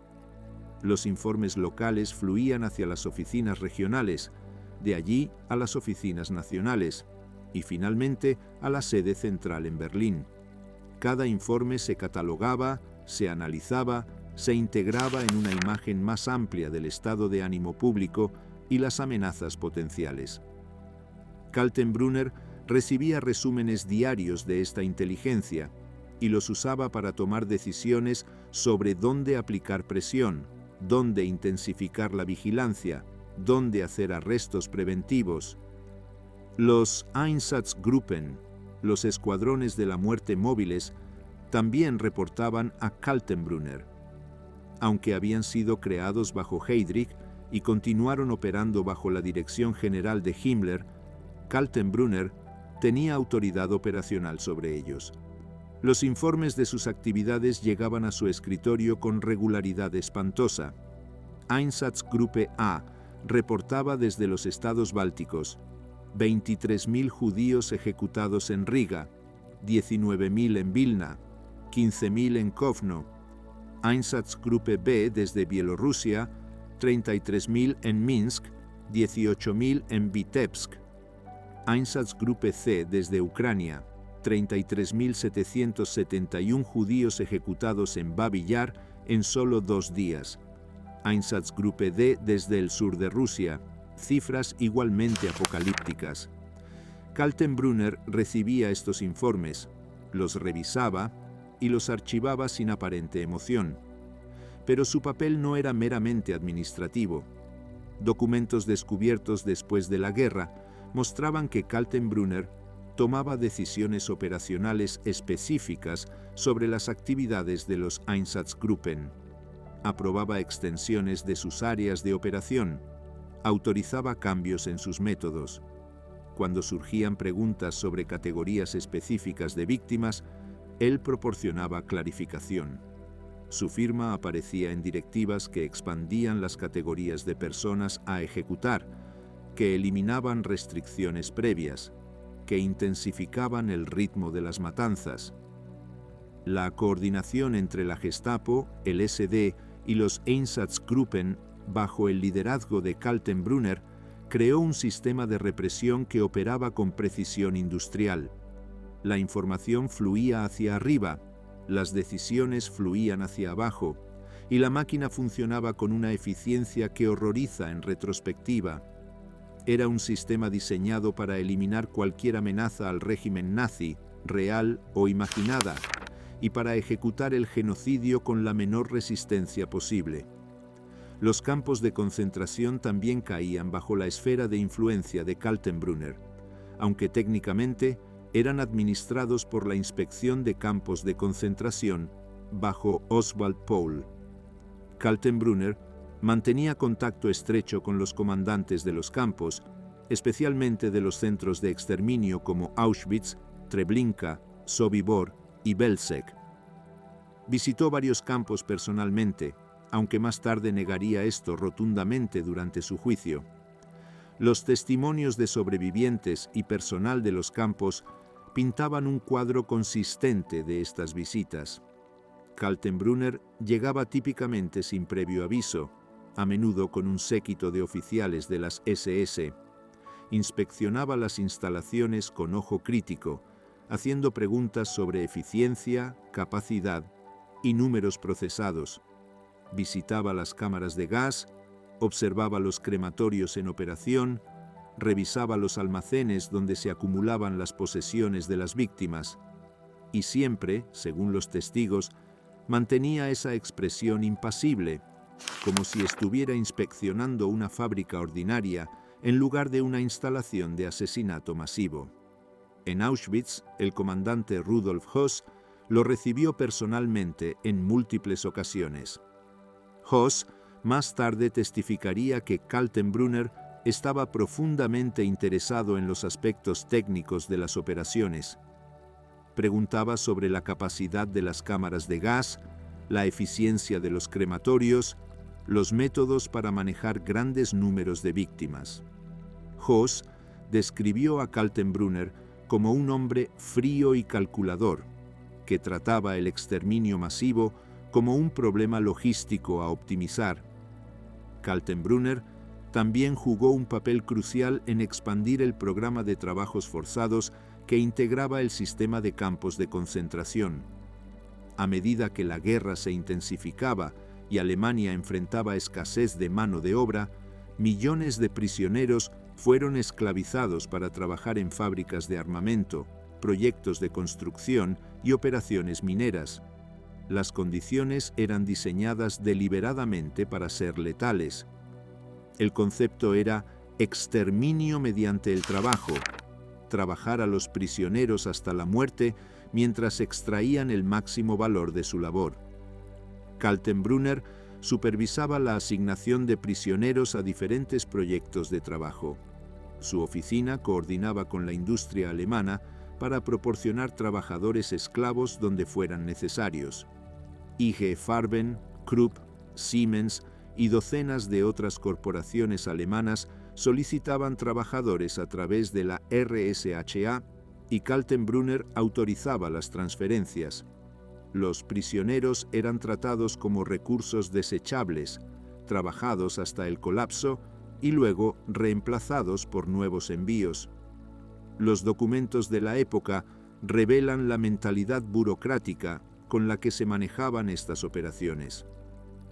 Los informes locales fluían hacia las oficinas regionales, de allí a las oficinas nacionales y finalmente a la sede central en Berlín. Cada informe se catalogaba, se analizaba, se integraba en una imagen más amplia del estado de ánimo público y las amenazas potenciales. Kaltenbrunner recibía resúmenes diarios de esta inteligencia y los usaba para tomar decisiones sobre dónde aplicar presión, dónde intensificar la vigilancia, dónde hacer arrestos preventivos. Los Einsatzgruppen, los escuadrones de la muerte móviles, también reportaban a Kaltenbrunner. Aunque habían sido creados bajo Heydrich y continuaron operando bajo la dirección general de Himmler, Kaltenbrunner tenía autoridad operacional sobre ellos. Los informes de sus actividades llegaban a su escritorio con regularidad espantosa. Einsatzgruppe A reportaba desde los estados bálticos: 23.000 judíos ejecutados en Riga, 19.000 en Vilna, 15.000 en Kovno. Einsatzgruppe B desde Bielorrusia, 33.000 en Minsk, 18.000 en Vitebsk. Einsatzgruppe C desde Ucrania, 33.771 judíos ejecutados en Babi Yar en solo 2 días. Einsatzgruppe D desde el sur de Rusia, cifras igualmente apocalípticas. Kaltenbrunner recibía estos informes, los revisaba y los archivaba sin aparente emoción. Pero su papel no era meramente administrativo. Documentos descubiertos después de la guerra mostraban que Kaltenbrunner tomaba decisiones operacionales específicas sobre las actividades de los Einsatzgruppen. Aprobaba extensiones de sus áreas de operación, autorizaba cambios en sus métodos. Cuando surgían preguntas sobre categorías específicas de víctimas, él proporcionaba clarificación. Su firma aparecía en directivas que expandían las categorías de personas a ejecutar, que eliminaban restricciones previas, que intensificaban el ritmo de las matanzas. La coordinación entre la Gestapo, el SD y los Einsatzgruppen, bajo el liderazgo de Kaltenbrunner, creó un sistema de represión que operaba con precisión industrial. La información fluía hacia arriba, las decisiones fluían hacia abajo, y la máquina funcionaba con una eficiencia que horroriza en retrospectiva. Era un sistema diseñado para eliminar cualquier amenaza al régimen nazi, real o imaginada, y para ejecutar el genocidio con la menor resistencia posible. Los campos de concentración también caían bajo la esfera de influencia de Kaltenbrunner, aunque técnicamente eran administrados por la Inspección de Campos de Concentración bajo Oswald Pohl. Kaltenbrunner mantenía contacto estrecho con los comandantes de los campos, especialmente de los centros de exterminio como Auschwitz, Treblinka, Sobibor y Belzec. Visitó varios campos personalmente, aunque más tarde negaría esto rotundamente durante su juicio. Los testimonios de sobrevivientes y personal de los campos pintaban un cuadro consistente de estas visitas. Kaltenbrunner llegaba típicamente sin previo aviso, a menudo con un séquito de oficiales de las SS. Inspeccionaba las instalaciones con ojo crítico, haciendo preguntas sobre eficiencia, capacidad y números procesados. Visitaba las cámaras de gas, observaba los crematorios en operación, revisaba los almacenes donde se acumulaban las posesiones de las víctimas, y siempre, según los testigos, mantenía esa expresión impasible, como si estuviera inspeccionando una fábrica ordinaria en lugar de una instalación de asesinato masivo. En Auschwitz, el comandante Rudolf Höss lo recibió personalmente en múltiples ocasiones. Höss más tarde testificaría que Kaltenbrunner estaba profundamente interesado en los aspectos técnicos de las operaciones. Preguntaba sobre la capacidad de las cámaras de gas, la eficiencia de los crematorios, los métodos para manejar grandes números de víctimas. Höss describió a Kaltenbrunner como un hombre frío y calculador, que trataba el exterminio masivo como un problema logístico a optimizar. Kaltenbrunner también jugó un papel crucial en expandir el programa de trabajos forzados que integraba el sistema de campos de concentración. A medida que la guerra se intensificaba y Alemania enfrentaba escasez de mano de obra, millones de prisioneros fueron esclavizados para trabajar en fábricas de armamento, proyectos de construcción y operaciones mineras. Las condiciones eran diseñadas deliberadamente para ser letales. El concepto era exterminio mediante el trabajo, trabajar a los prisioneros hasta la muerte mientras extraían el máximo valor de su labor. Kaltenbrunner supervisaba la asignación de prisioneros a diferentes proyectos de trabajo. Su oficina coordinaba con la industria alemana para proporcionar trabajadores esclavos donde fueran necesarios. IG Farben, Krupp, Siemens y docenas de otras corporaciones alemanas solicitaban trabajadores a través de la RSHA y Kaltenbrunner autorizaba las transferencias. Los prisioneros eran tratados como recursos desechables, trabajados hasta el colapso y luego reemplazados por nuevos envíos. Los documentos de la época revelan la mentalidad burocrática con la que se manejaban estas operaciones.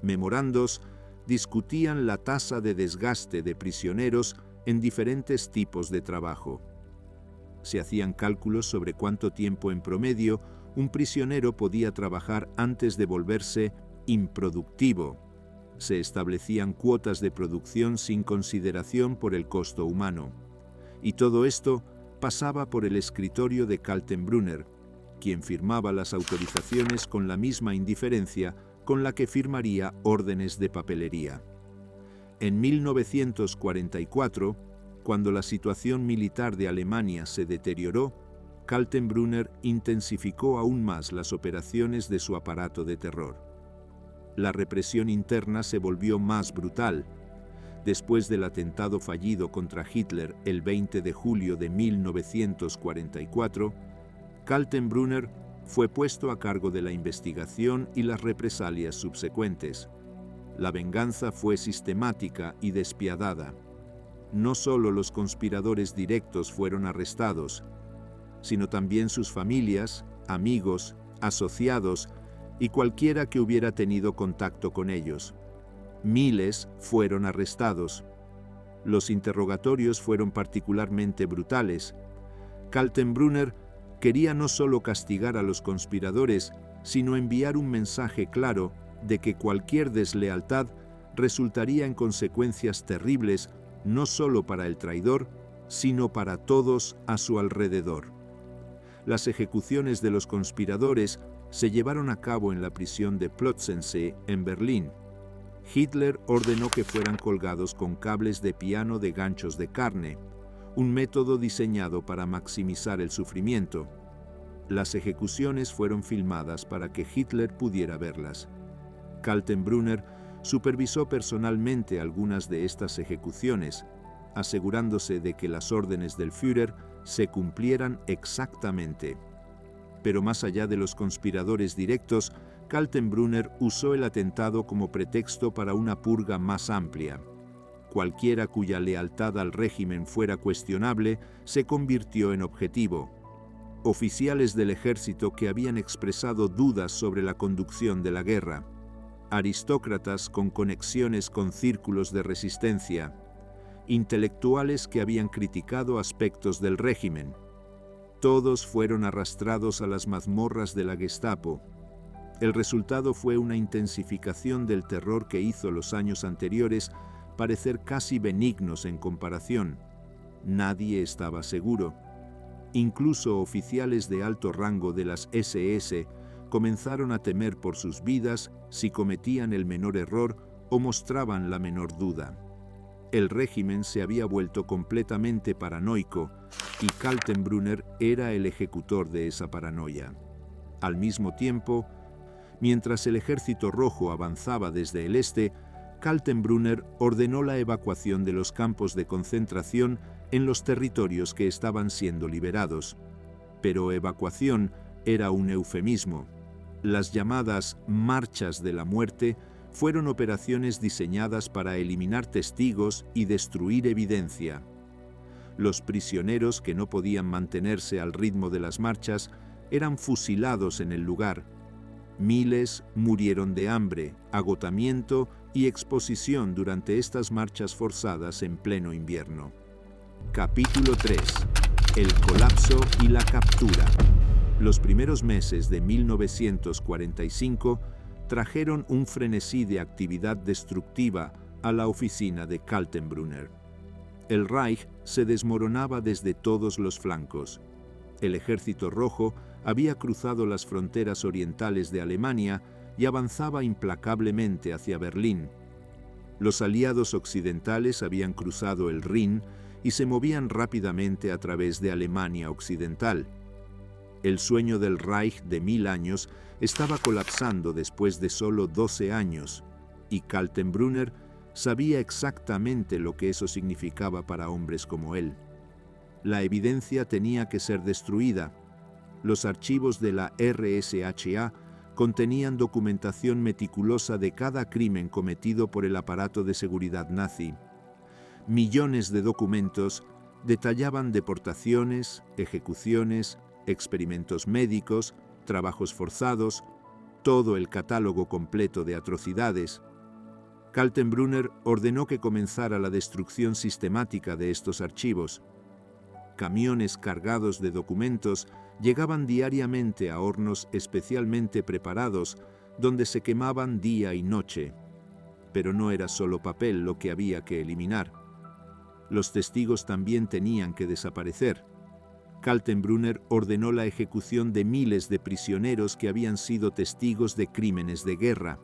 Memorandos discutían la tasa de desgaste de prisioneros en diferentes tipos de trabajo. Se hacían cálculos sobre cuánto tiempo en promedio un prisionero podía trabajar antes de volverse improductivo. Se establecían cuotas de producción sin consideración por el costo humano. Y todo esto pasaba por el escritorio de Kaltenbrunner, quien firmaba las autorizaciones con la misma indiferencia con la que firmaría órdenes de papelería. En 1944, cuando la situación militar de Alemania se deterioró, Kaltenbrunner intensificó aún más las operaciones de su aparato de terror. La represión interna se volvió más brutal. Después del atentado fallido contra Hitler el 20 de julio de 1944, Kaltenbrunner fue puesto a cargo de la investigación y las represalias subsecuentes. La venganza fue sistemática y despiadada. No solo los conspiradores directos fueron arrestados, sino también sus familias, amigos, asociados y cualquiera que hubiera tenido contacto con ellos. Miles fueron arrestados. Los interrogatorios fueron particularmente brutales. Kaltenbrunner quería no solo castigar a los conspiradores, sino enviar un mensaje claro de que cualquier deslealtad resultaría en consecuencias terribles no solo para el traidor, sino para todos a su alrededor. Las ejecuciones de los conspiradores se llevaron a cabo en la prisión de Plötzensee, en Berlín. Hitler ordenó que fueran colgados con cables de piano de ganchos de carne, un método diseñado para maximizar el sufrimiento. Las ejecuciones fueron filmadas para que Hitler pudiera verlas. Kaltenbrunner supervisó personalmente algunas de estas ejecuciones, asegurándose de que las órdenes del Führer se cumplieran exactamente. Pero más allá de los conspiradores directos, Kaltenbrunner usó el atentado como pretexto para una purga más amplia. Cualquiera cuya lealtad al régimen fuera cuestionable se convirtió en objetivo. Oficiales del ejército que habían expresado dudas sobre la conducción de la guerra, aristócratas con conexiones con círculos de resistencia, intelectuales que habían criticado aspectos del régimen. Todos fueron arrastrados a las mazmorras de la Gestapo. El resultado fue una intensificación del terror que hizo los años anteriores parecer casi benignos en comparación. Nadie estaba seguro. Incluso oficiales de alto rango de las SS comenzaron a temer por sus vidas si cometían el menor error o mostraban la menor duda. El régimen se había vuelto completamente paranoico y Kaltenbrunner era el ejecutor de esa paranoia. Al mismo tiempo, mientras el Ejército Rojo avanzaba desde el este, Kaltenbrunner ordenó la evacuación de los campos de concentración en los territorios que estaban siendo liberados. Pero evacuación era un eufemismo. Las llamadas marchas de la muerte fueron operaciones diseñadas para eliminar testigos y destruir evidencia. Los prisioneros que no podían mantenerse al ritmo de las marchas eran fusilados en el lugar. Miles murieron de hambre, agotamiento y exposición durante estas marchas forzadas en pleno invierno. Capítulo 3. el colapso y la captura. Los primeros meses de 1945 trajeron un frenesí de actividad destructiva a la oficina de Kaltenbrunner. El Reich se desmoronaba desde todos los flancos. El Ejército Rojo había cruzado las fronteras orientales de Alemania y avanzaba implacablemente hacia Berlín. Los aliados occidentales habían cruzado el Rin y se movían rápidamente a través de Alemania Occidental. El sueño del Reich de 1000 años estaba colapsando después de solo 12 años, y Kaltenbrunner sabía exactamente lo que eso significaba para hombres como él. La evidencia tenía que ser destruida. Los archivos de la RSHA contenían documentación meticulosa de cada crimen cometido por el aparato de seguridad nazi. Millones de documentos detallaban deportaciones, ejecuciones, experimentos médicos, trabajos forzados, todo el catálogo completo de atrocidades. Kaltenbrunner ordenó que comenzara la destrucción sistemática de estos archivos. Camiones cargados de documentos llegaban diariamente a hornos especialmente preparados, donde se quemaban día y noche. Pero no era solo papel lo que había que eliminar. Los testigos también tenían que desaparecer. Kaltenbrunner ordenó la ejecución de miles de prisioneros que habían sido testigos de crímenes de guerra.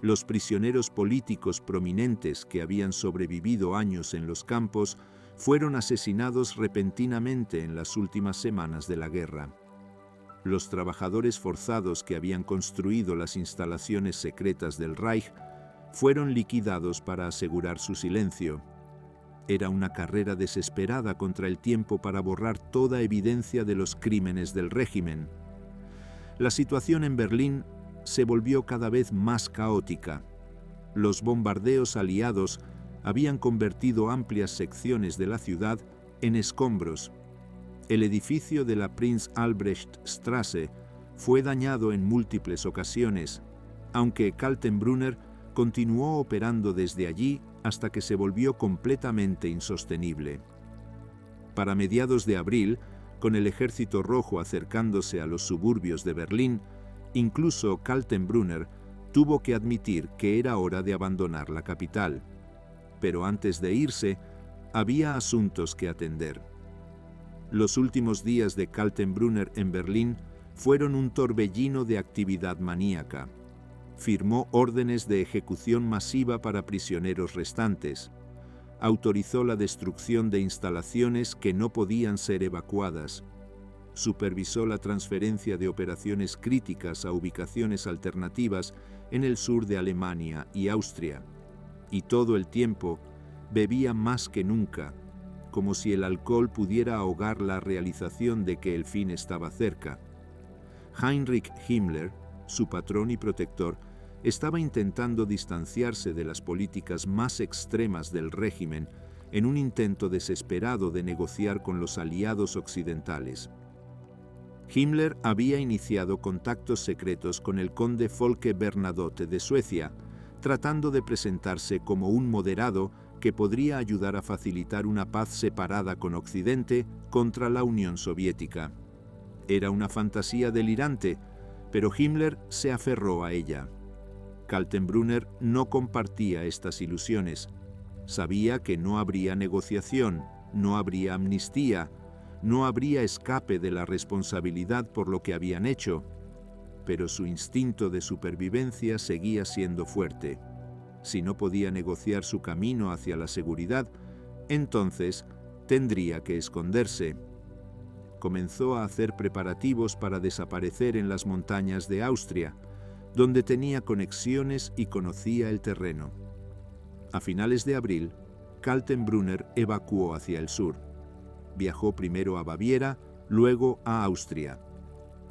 Los prisioneros políticos prominentes que habían sobrevivido años en los campos fueron asesinados repentinamente en las últimas semanas de la guerra. Los trabajadores forzados que habían construido las instalaciones secretas del Reich fueron liquidados para asegurar su silencio. Era una carrera desesperada contra el tiempo para borrar toda evidencia de los crímenes del régimen. La situación en Berlín se volvió cada vez más caótica. Los bombardeos aliados habían convertido amplias secciones de la ciudad en escombros. El edificio de la Prinz Albrecht Straße fue dañado en múltiples ocasiones, aunque Kaltenbrunner continuó operando desde allí hasta que se volvió completamente insostenible. Para mediados de abril, con el Ejército Rojo acercándose a los suburbios de Berlín, incluso Kaltenbrunner tuvo que admitir que era hora de abandonar la capital. Pero antes de irse, había asuntos que atender. Los últimos días de Kaltenbrunner en Berlín fueron un torbellino de actividad maníaca. Firmó órdenes de ejecución masiva para prisioneros restantes. Autorizó la destrucción de instalaciones que no podían ser evacuadas. Supervisó la transferencia de operaciones críticas a ubicaciones alternativas en el sur de Alemania y Austria. Y todo el tiempo bebía más que nunca, como si el alcohol pudiera ahogar la realización de que el fin estaba cerca. Heinrich Himmler, su patrón y protector, estaba intentando distanciarse de las políticas más extremas del régimen en un intento desesperado de negociar con los aliados occidentales. Himmler había iniciado contactos secretos con el conde Folke Bernadotte de Suecia, tratando de presentarse como un moderado que podría ayudar a facilitar una paz separada con Occidente contra la Unión Soviética. Era una fantasía delirante, pero Himmler se aferró a ella. Kaltenbrunner no compartía estas ilusiones. Sabía que no habría negociación, no habría amnistía, no habría escape de la responsabilidad por lo que habían hecho, pero su instinto de supervivencia seguía siendo fuerte. Si no podía negociar su camino hacia la seguridad, entonces tendría que esconderse. Comenzó a hacer preparativos para desaparecer en las montañas de Austria, donde tenía conexiones y conocía el terreno. A finales de abril, Kaltenbrunner evacuó hacia el sur. Viajó primero a Baviera, luego a Austria.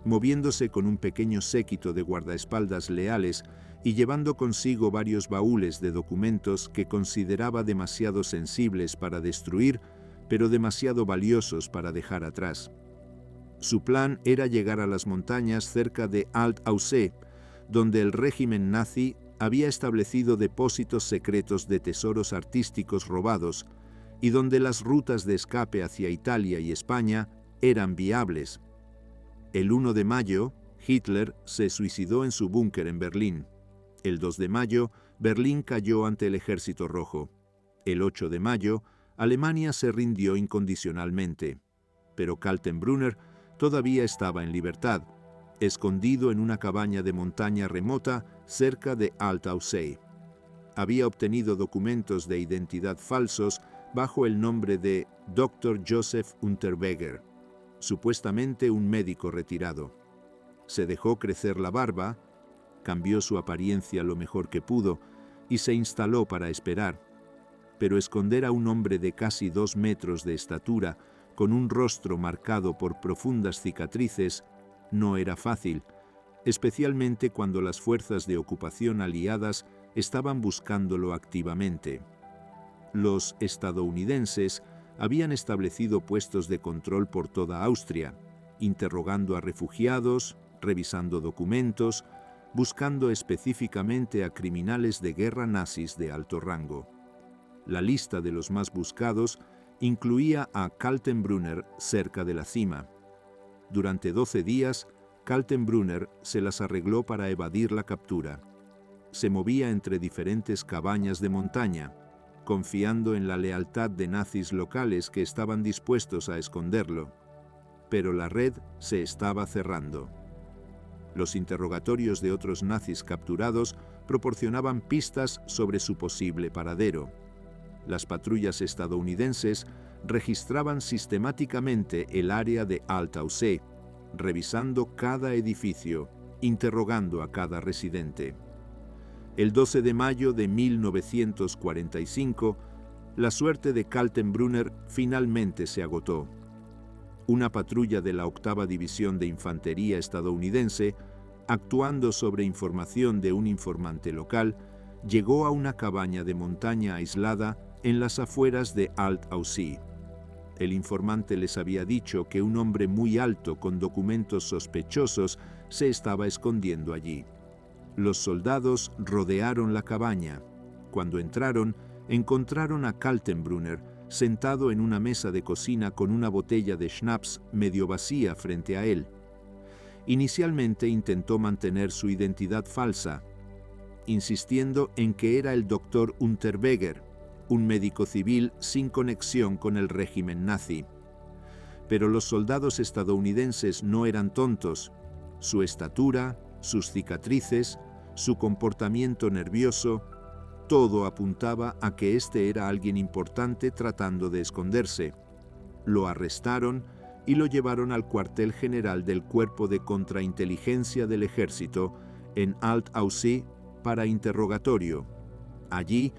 Moviéndose con un pequeño séquito de guardaespaldas leales y llevando consigo varios baúles de documentos que consideraba demasiado sensibles para destruir, pero demasiado valiosos para dejar atrás. Su plan era llegar a las montañas cerca de Alt-Aussee, donde el régimen nazi había establecido depósitos secretos de tesoros artísticos robados, y donde las rutas de escape hacia Italia y España eran viables. El 1 de mayo, Hitler se suicidó en su búnker en Berlín. El 2 de mayo, Berlín cayó ante el Ejército Rojo. El 8 de mayo, Alemania se rindió incondicionalmente. Pero Kaltenbrunner todavía estaba en libertad, escondido en una cabaña de montaña remota cerca de Alt-Aussee. Había obtenido documentos de identidad falsos bajo el nombre de Dr. Joseph Unterweger, supuestamente un médico retirado. Se dejó crecer la barba, cambió su apariencia lo mejor que pudo y se instaló para esperar. Pero esconder a un hombre de casi 2 metros de estatura, con un rostro marcado por profundas cicatrices, no era fácil, especialmente cuando las fuerzas de ocupación aliadas estaban buscándolo activamente. Los estadounidenses habían establecido puestos de control por toda Austria, interrogando a refugiados, revisando documentos, buscando específicamente a criminales de guerra nazis de alto rango. La lista de los más buscados incluía a Kaltenbrunner cerca de la cima. Durante 12 días, Kaltenbrunner se las arregló para evadir la captura. Se movía entre diferentes cabañas de montaña, confiando en la lealtad de nazis locales que estaban dispuestos a esconderlo. Pero la red se estaba cerrando. Los interrogatorios de otros nazis capturados proporcionaban pistas sobre su posible paradero. Las patrullas estadounidenses registraban sistemáticamente el área de Alt-Aussee, revisando cada edificio, interrogando a cada residente. El 12 de mayo de 1945, la suerte de Kaltenbrunner finalmente se agotó. Una patrulla de la 8ª División de Infantería estadounidense, actuando sobre información de un informante local, llegó a una cabaña de montaña aislada en las afueras de Alt-Aussee. El informante les había dicho que un hombre muy alto con documentos sospechosos se estaba escondiendo allí. Los soldados rodearon la cabaña. Cuando entraron, encontraron a Kaltenbrunner sentado en una mesa de cocina con una botella de schnapps medio vacía frente a él. Inicialmente intentó mantener su identidad falsa, insistiendo en que era el Dr. Unterweger, un médico civil sin conexión con el régimen nazi. Pero los soldados estadounidenses no eran tontos. Su estatura, sus cicatrices, su comportamiento nervioso, todo apuntaba a que este era alguien importante tratando de esconderse. Lo arrestaron y lo llevaron al cuartel general del Cuerpo de Contrainteligencia del Ejército en Alt-Aussee para interrogatorio. Allí,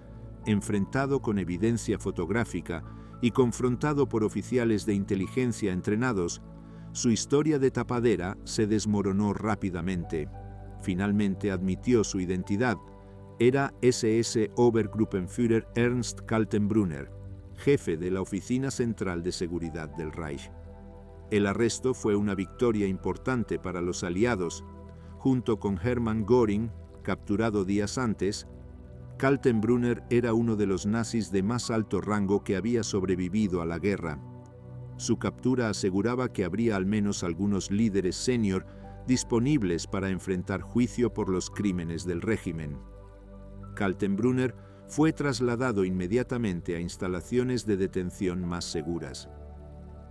enfrentado con evidencia fotográfica y confrontado por oficiales de inteligencia entrenados, su historia de tapadera se desmoronó rápidamente. Finalmente admitió su identidad. Era SS Obergruppenführer Ernst Kaltenbrunner, jefe de la Oficina Central de Seguridad del Reich. El arresto fue una victoria importante para los aliados. Junto con Hermann Göring, capturado días antes, Kaltenbrunner era uno de los nazis de más alto rango que había sobrevivido a la guerra. Su captura aseguraba que habría al menos algunos líderes senior disponibles para enfrentar juicio por los crímenes del régimen. Kaltenbrunner fue trasladado inmediatamente a instalaciones de detención más seguras.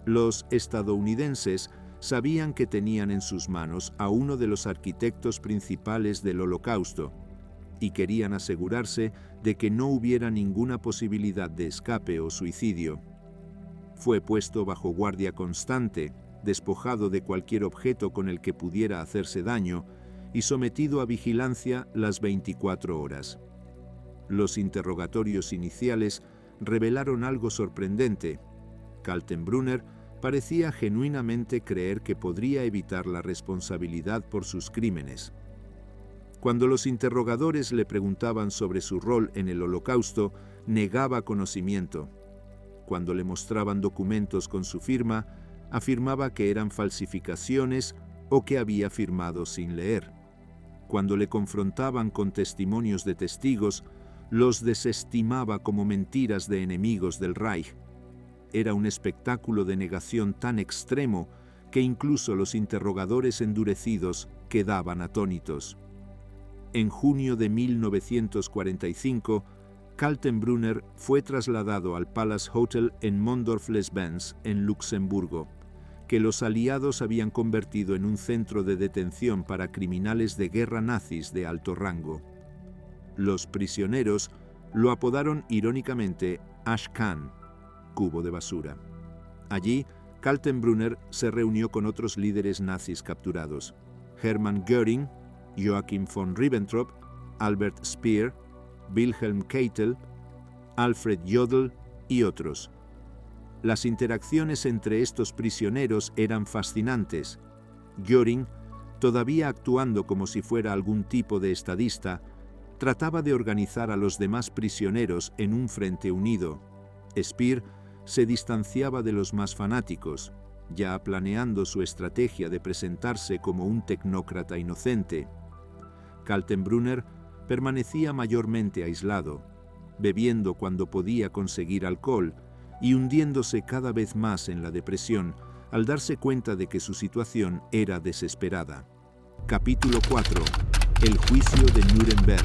Los estadounidenses sabían que tenían en sus manos a uno de los arquitectos principales del Holocausto y querían asegurarse de que no hubiera ninguna posibilidad de escape o suicidio. Fue puesto bajo guardia constante, despojado de cualquier objeto con el que pudiera hacerse daño y sometido a vigilancia las 24 horas. Los interrogatorios iniciales revelaron algo sorprendente. Kaltenbrunner parecía genuinamente creer que podría evitar la responsabilidad por sus crímenes. Cuando los interrogadores le preguntaban sobre su rol en el Holocausto, negaba conocimiento. Cuando le mostraban documentos con su firma, afirmaba que eran falsificaciones o que había firmado sin leer. Cuando le confrontaban con testimonios de testigos, los desestimaba como mentiras de enemigos del Reich. Era un espectáculo de negación tan extremo que incluso los interrogadores endurecidos quedaban atónitos. En junio de 1945, Kaltenbrunner fue trasladado al Palace Hotel en Mondorf-les-Bains, en Luxemburgo, que los aliados habían convertido en un centro de detención para criminales de guerra nazis de alto rango. Los prisioneros lo apodaron irónicamente Ashcan, cubo de basura. Allí, Kaltenbrunner se reunió con otros líderes nazis capturados: Hermann Göring, Joachim von Ribbentrop, Albert Speer, Wilhelm Keitel, Alfred Jodl y otros. Las interacciones entre estos prisioneros eran fascinantes. Göring, todavía actuando como si fuera algún tipo de estadista, trataba de organizar a los demás prisioneros en un frente unido. Speer se distanciaba de los más fanáticos, ya planeando su estrategia de presentarse como un tecnócrata inocente. Kaltenbrunner permanecía mayormente aislado, bebiendo cuando podía conseguir alcohol y hundiéndose cada vez más en la depresión al darse cuenta de que su situación era desesperada. Capítulo 4. El juicio de Nuremberg.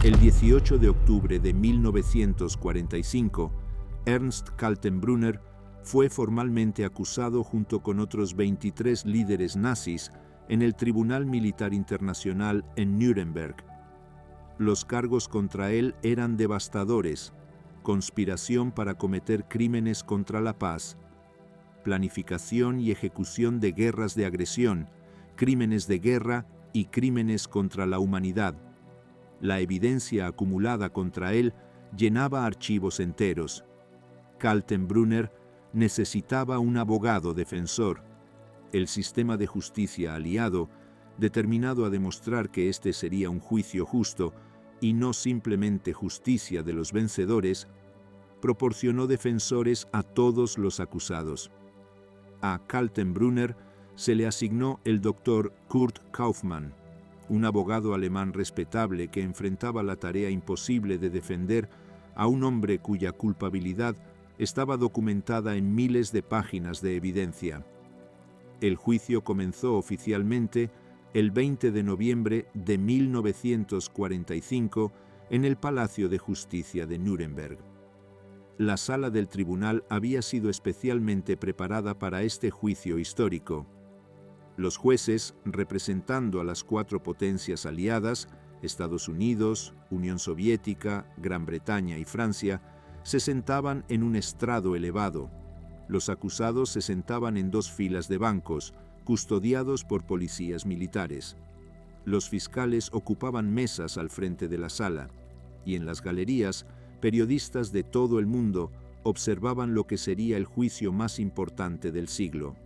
El 18 de octubre de 1945, Ernst Kaltenbrunner fue formalmente acusado junto con otros 23 líderes nazis en el Tribunal Militar Internacional en Nuremberg. Los cargos contra él eran devastadores: conspiración para cometer crímenes contra la paz, planificación y ejecución de guerras de agresión, crímenes de guerra y crímenes contra la humanidad. La evidencia acumulada contra él llenaba archivos enteros. Kaltenbrunner necesitaba un abogado defensor. El sistema de justicia aliado, determinado a demostrar que este sería un juicio justo y no simplemente justicia de los vencedores, proporcionó defensores a todos los acusados. A Kaltenbrunner se le asignó el doctor Kurt Kaufmann, un abogado alemán respetable que enfrentaba la tarea imposible de defender a un hombre cuya culpabilidad estaba documentada en miles de páginas de evidencia. El juicio comenzó oficialmente el 20 de noviembre de 1945 en el Palacio de Justicia de Nuremberg. La sala del tribunal había sido especialmente preparada para este juicio histórico. Los jueces, representando a las 4 potencias aliadas, Estados Unidos, Unión Soviética, Gran Bretaña y Francia, se sentaban en un estrado elevado. Los acusados se sentaban en 2 filas de bancos, custodiados por policías militares. Los fiscales ocupaban mesas al frente de la sala, y en las galerías, periodistas de todo el mundo observaban lo que sería el juicio más importante del siglo.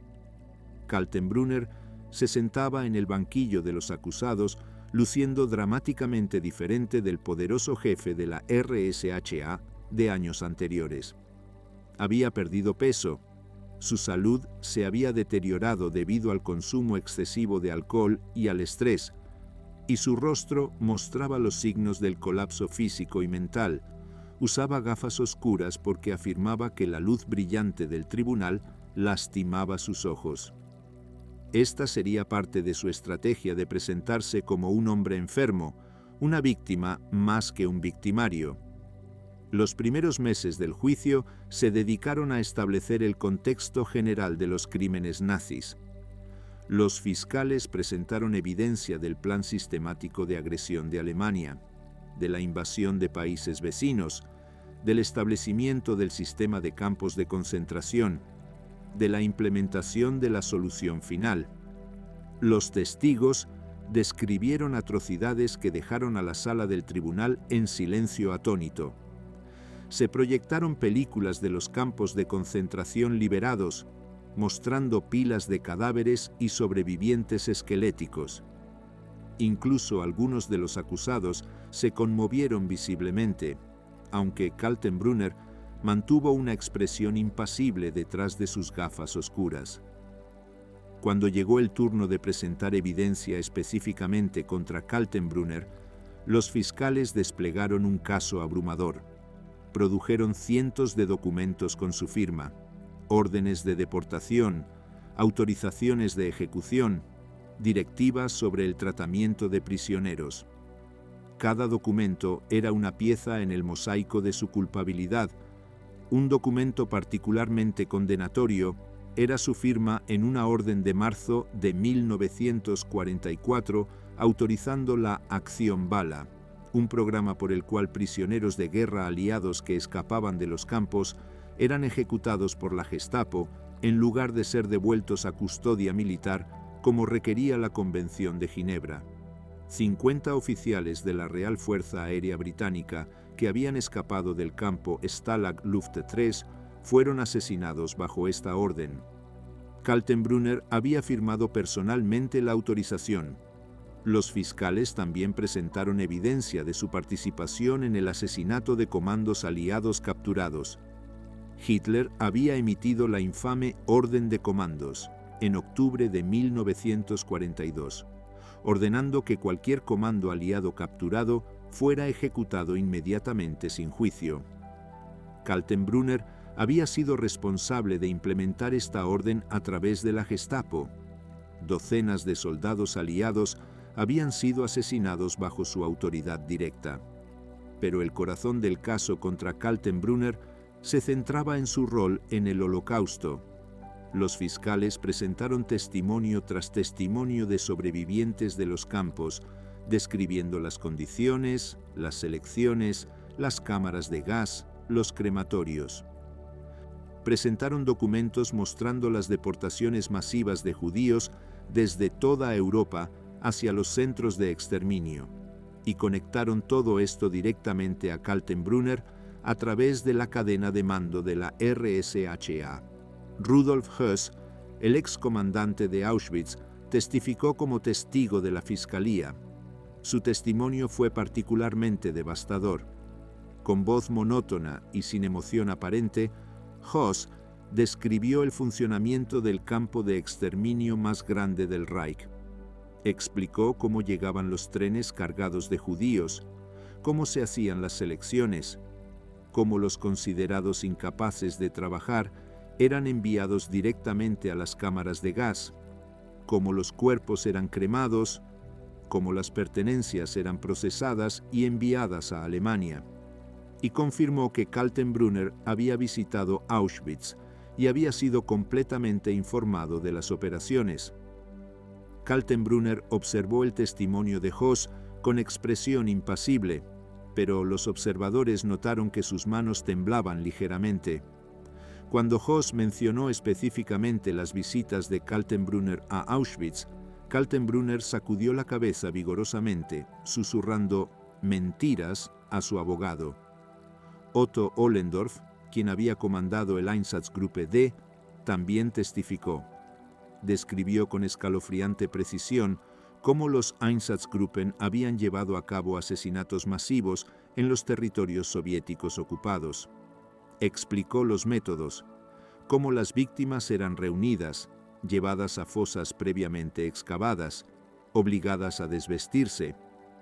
Kaltenbrunner se sentaba en el banquillo de los acusados, luciendo dramáticamente diferente del poderoso jefe de la RSHA de años anteriores. Había perdido peso, su salud se había deteriorado debido al consumo excesivo de alcohol y al estrés, y su rostro mostraba los signos del colapso físico y mental. Usaba gafas oscuras porque afirmaba que la luz brillante del tribunal lastimaba sus ojos. Esta sería parte de su estrategia de presentarse como un hombre enfermo, una víctima más que un victimario. Los primeros meses del juicio se dedicaron a establecer el contexto general de los crímenes nazis. Los fiscales presentaron evidencia del plan sistemático de agresión de Alemania, de la invasión de países vecinos, del establecimiento del sistema de campos de concentración, de la implementación de la solución final. Los testigos describieron atrocidades que dejaron a la sala del tribunal en silencio atónito. Se proyectaron películas de los campos de concentración liberados, mostrando pilas de cadáveres y sobrevivientes esqueléticos. Incluso algunos de los acusados se conmovieron visiblemente, aunque Kaltenbrunner mantuvo una expresión impasible detrás de sus gafas oscuras. Cuando llegó el turno de presentar evidencia específicamente contra Kaltenbrunner, Los fiscales desplegaron un caso abrumador. Produjeron cientos de documentos con su firma, órdenes de deportación, autorizaciones de ejecución, directivas sobre el tratamiento de prisioneros. Cada documento era una pieza en el mosaico de su culpabilidad. Un documento particularmente condenatorio era su firma en una orden de marzo de 1944 autorizando la Acción Bala, un programa por el cual prisioneros de guerra aliados que escapaban de los campos eran ejecutados por la Gestapo en lugar de ser devueltos a custodia militar como requería la Convención de Ginebra. 50 oficiales de la Real Fuerza Aérea Británica que habían escapado del campo Stalag Luft 3 fueron asesinados bajo esta orden. Kaltenbrunner había firmado personalmente la autorización. Los fiscales también presentaron evidencia de su participación en el asesinato de comandos aliados capturados. Hitler había emitido la infame Orden de Comandos en octubre de 1942, ordenando que cualquier comando aliado capturado fuera ejecutado inmediatamente sin juicio. Kaltenbrunner había sido responsable de implementar esta orden a través de la Gestapo. Docenas de soldados aliados habían sido asesinados bajo su autoridad directa. Pero el corazón del caso contra Kaltenbrunner se centraba en su rol en el Holocausto. Los fiscales presentaron testimonio tras testimonio de sobrevivientes de los campos, describiendo las condiciones, las selecciones, las cámaras de gas, los crematorios. Presentaron documentos mostrando las deportaciones masivas de judíos desde toda Europa hacia los centros de exterminio, y conectaron todo esto directamente a Kaltenbrunner a través de la cadena de mando de la RSHA. Rudolf Höss, el excomandante de Auschwitz, testificó como testigo de la Fiscalía. Su testimonio fue particularmente devastador. Con voz monótona y sin emoción aparente, Höss describió el funcionamiento del campo de exterminio más grande del Reich. Explicó cómo llegaban los trenes cargados de judíos, cómo se hacían las selecciones, cómo los considerados incapaces de trabajar eran enviados directamente a las cámaras de gas, cómo los cuerpos eran cremados, cómo las pertenencias eran procesadas y enviadas a Alemania. Y confirmó que Kaltenbrunner había visitado Auschwitz y había sido completamente informado de las operaciones. Kaltenbrunner observó el testimonio de Höss con expresión impasible, pero los observadores notaron que sus manos temblaban ligeramente. Cuando Höss mencionó específicamente las visitas de Kaltenbrunner a Auschwitz, Kaltenbrunner sacudió la cabeza vigorosamente, susurrando «mentiras» a su abogado. Otto Ollendorf, quien había comandado el Einsatzgruppe D, también testificó. Describió con escalofriante precisión cómo los Einsatzgruppen habían llevado a cabo asesinatos masivos en los territorios soviéticos ocupados. Explicó los métodos, cómo las víctimas eran reunidas, llevadas a fosas previamente excavadas, obligadas a desvestirse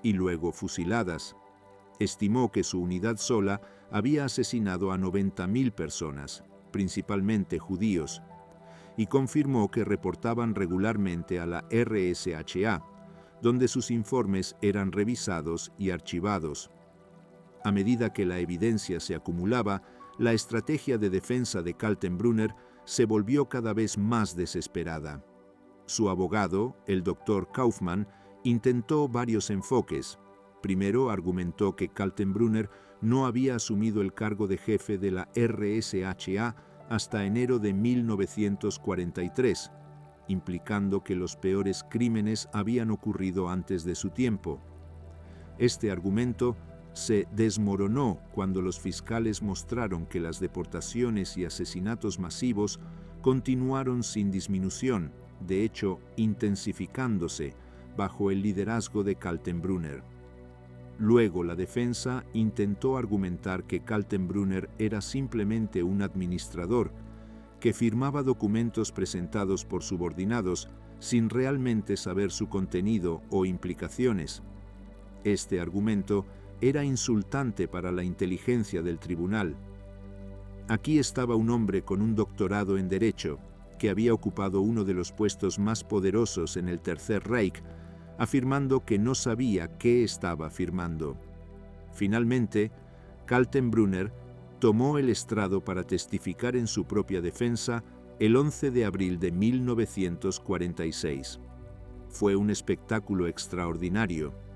y luego fusiladas. Estimó que su unidad sola había asesinado a 90.000 personas, principalmente judíos, y confirmó que reportaban regularmente a la RSHA, donde sus informes eran revisados y archivados. A medida que la evidencia se acumulaba, la estrategia de defensa de Kaltenbrunner se volvió cada vez más desesperada. Su abogado, el Dr. Kaufmann, intentó varios enfoques. Primero argumentó que Kaltenbrunner no había asumido el cargo de jefe de la RSHA hasta enero de 1943, implicando que los peores crímenes habían ocurrido antes de su tiempo. Este argumento se desmoronó cuando los fiscales mostraron que las deportaciones y asesinatos masivos continuaron sin disminución, de hecho intensificándose, bajo el liderazgo de Kaltenbrunner. Luego la defensa intentó argumentar que Kaltenbrunner era simplemente un administrador que firmaba documentos presentados por subordinados sin realmente saber su contenido o implicaciones. Este argumento era insultante para la inteligencia del tribunal. Aquí estaba un hombre con un doctorado en Derecho, que había ocupado uno de los puestos más poderosos en el Tercer Reich, afirmando que no sabía qué estaba firmando. Finalmente, Kaltenbrunner tomó el estrado para testificar en su propia defensa el 11 de abril de 1946. Fue un espectáculo extraordinario.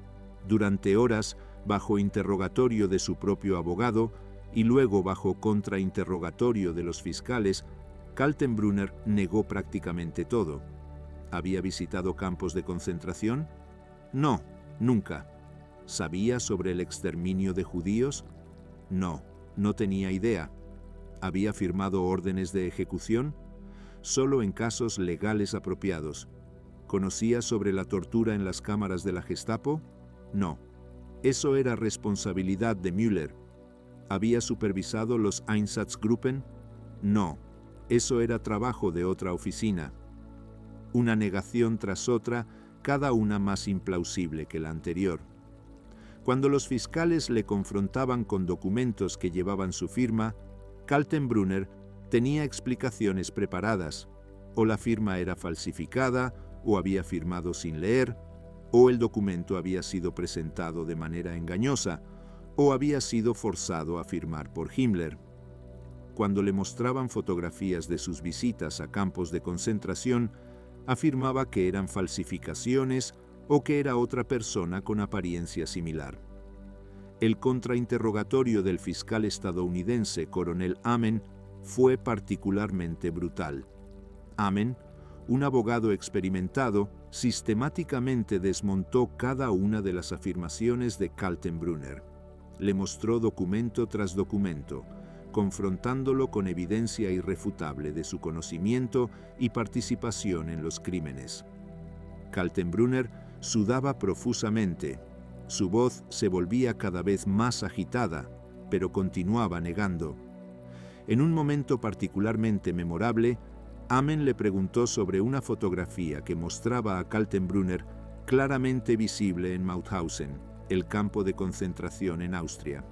Durante horas, bajo interrogatorio de su propio abogado y luego bajo contrainterrogatorio de los fiscales, Kaltenbrunner negó prácticamente todo. ¿Había visitado campos de concentración? No, nunca. ¿Sabía sobre el exterminio de judíos? No, no tenía idea. ¿Había firmado órdenes de ejecución? Solo en casos legales apropiados. ¿Conocía sobre la tortura en las cámaras de la Gestapo? No. Eso era responsabilidad de Müller. ¿Había supervisado los Einsatzgruppen? No. Eso era trabajo de otra oficina. Una negación tras otra, cada una más implausible que la anterior. Cuando los fiscales le confrontaban con documentos que llevaban su firma, Kaltenbrunner tenía explicaciones preparadas. O la firma era falsificada, o había firmado sin leer, o el documento había sido presentado de manera engañosa, o había sido forzado a firmar por Himmler. Cuando le mostraban fotografías de sus visitas a campos de concentración, afirmaba que eran falsificaciones o que era otra persona con apariencia similar. El contrainterrogatorio del fiscal estadounidense coronel Amen fue particularmente brutal. Amen, un abogado experimentado, sistemáticamente desmontó cada una de las afirmaciones de Kaltenbrunner. Le mostró documento tras documento, confrontándolo con evidencia irrefutable de su conocimiento y participación en los crímenes. Kaltenbrunner sudaba profusamente. Su voz se volvía cada vez más agitada, pero continuaba negando. En un momento particularmente memorable, Amen le preguntó sobre una fotografía que mostraba a Kaltenbrunner claramente visible en Mauthausen, el campo de concentración en Austria.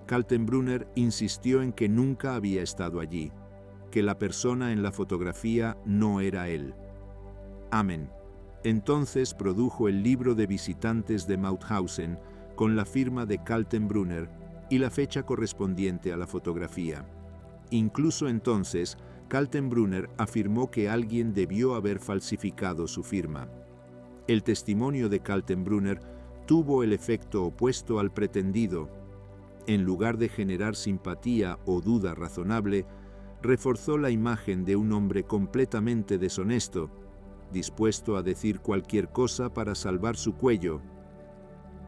Kaltenbrunner insistió en que nunca había estado allí, que la persona en la fotografía no era él. Amen. Entonces produjo el libro de visitantes de Mauthausen con la firma de Kaltenbrunner y la fecha correspondiente a la fotografía. Incluso entonces, Kaltenbrunner afirmó que alguien debió haber falsificado su firma. El testimonio de Kaltenbrunner tuvo el efecto opuesto al pretendido. En lugar de generar simpatía o duda razonable, reforzó la imagen de un hombre completamente deshonesto, dispuesto a decir cualquier cosa para salvar su cuello.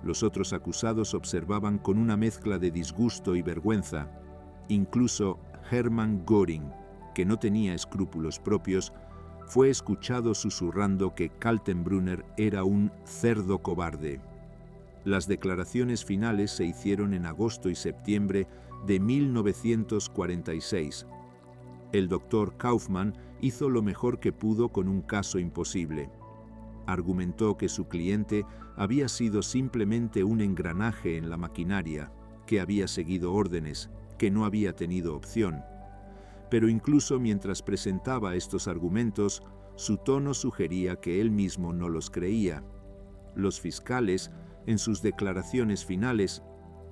Los otros acusados observaban con una mezcla de disgusto y vergüenza. Incluso Hermann Göring, que no tenía escrúpulos propios, fue escuchado susurrando que Kaltenbrunner era un cerdo cobarde. Las declaraciones finales se hicieron en agosto y septiembre de 1946. El doctor Kaufmann hizo lo mejor que pudo con un caso imposible. Argumentó que su cliente había sido simplemente un engranaje en la maquinaria, que había seguido órdenes, que no había tenido opción. Pero incluso mientras presentaba estos argumentos, su tono sugería que él mismo no los creía. Los fiscales, en sus declaraciones finales,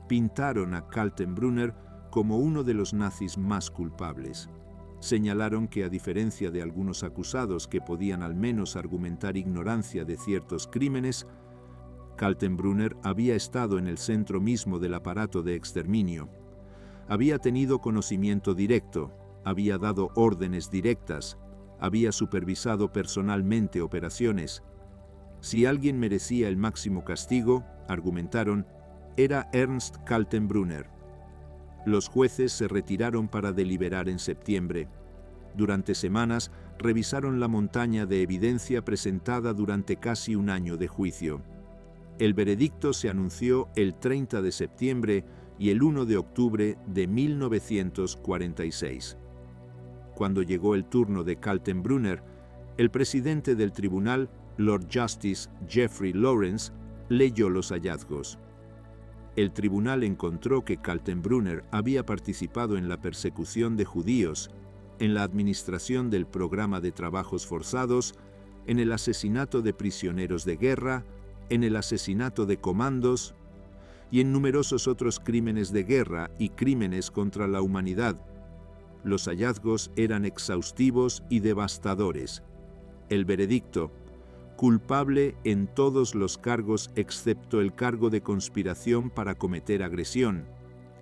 pintaron a Kaltenbrunner como uno de los nazis más culpables. Señalaron que, a diferencia de algunos acusados que podían al menos argumentar ignorancia de ciertos crímenes, Kaltenbrunner había estado en el centro mismo del aparato de exterminio. Había tenido conocimiento directo, había dado órdenes directas, había supervisado personalmente operaciones. Si alguien merecía el máximo castigo, argumentaron, era Ernst Kaltenbrunner. Los jueces se retiraron para deliberar en septiembre. Durante semanas revisaron la montaña de evidencia presentada durante casi un año de juicio. El veredicto se anunció el 30 de septiembre y el 1 de octubre de 1946. Cuando llegó el turno de Kaltenbrunner, el presidente del tribunal, Lord Justice Geoffrey Lawrence, leyó los hallazgos. El tribunal encontró que Kaltenbrunner había participado en la persecución de judíos, en la administración del programa de trabajos forzados, en el asesinato de prisioneros de guerra, en el asesinato de comandos y en numerosos otros crímenes de guerra y crímenes contra la humanidad. Los hallazgos eran exhaustivos y devastadores. El veredicto: culpable en todos los cargos excepto el cargo de conspiración para cometer agresión.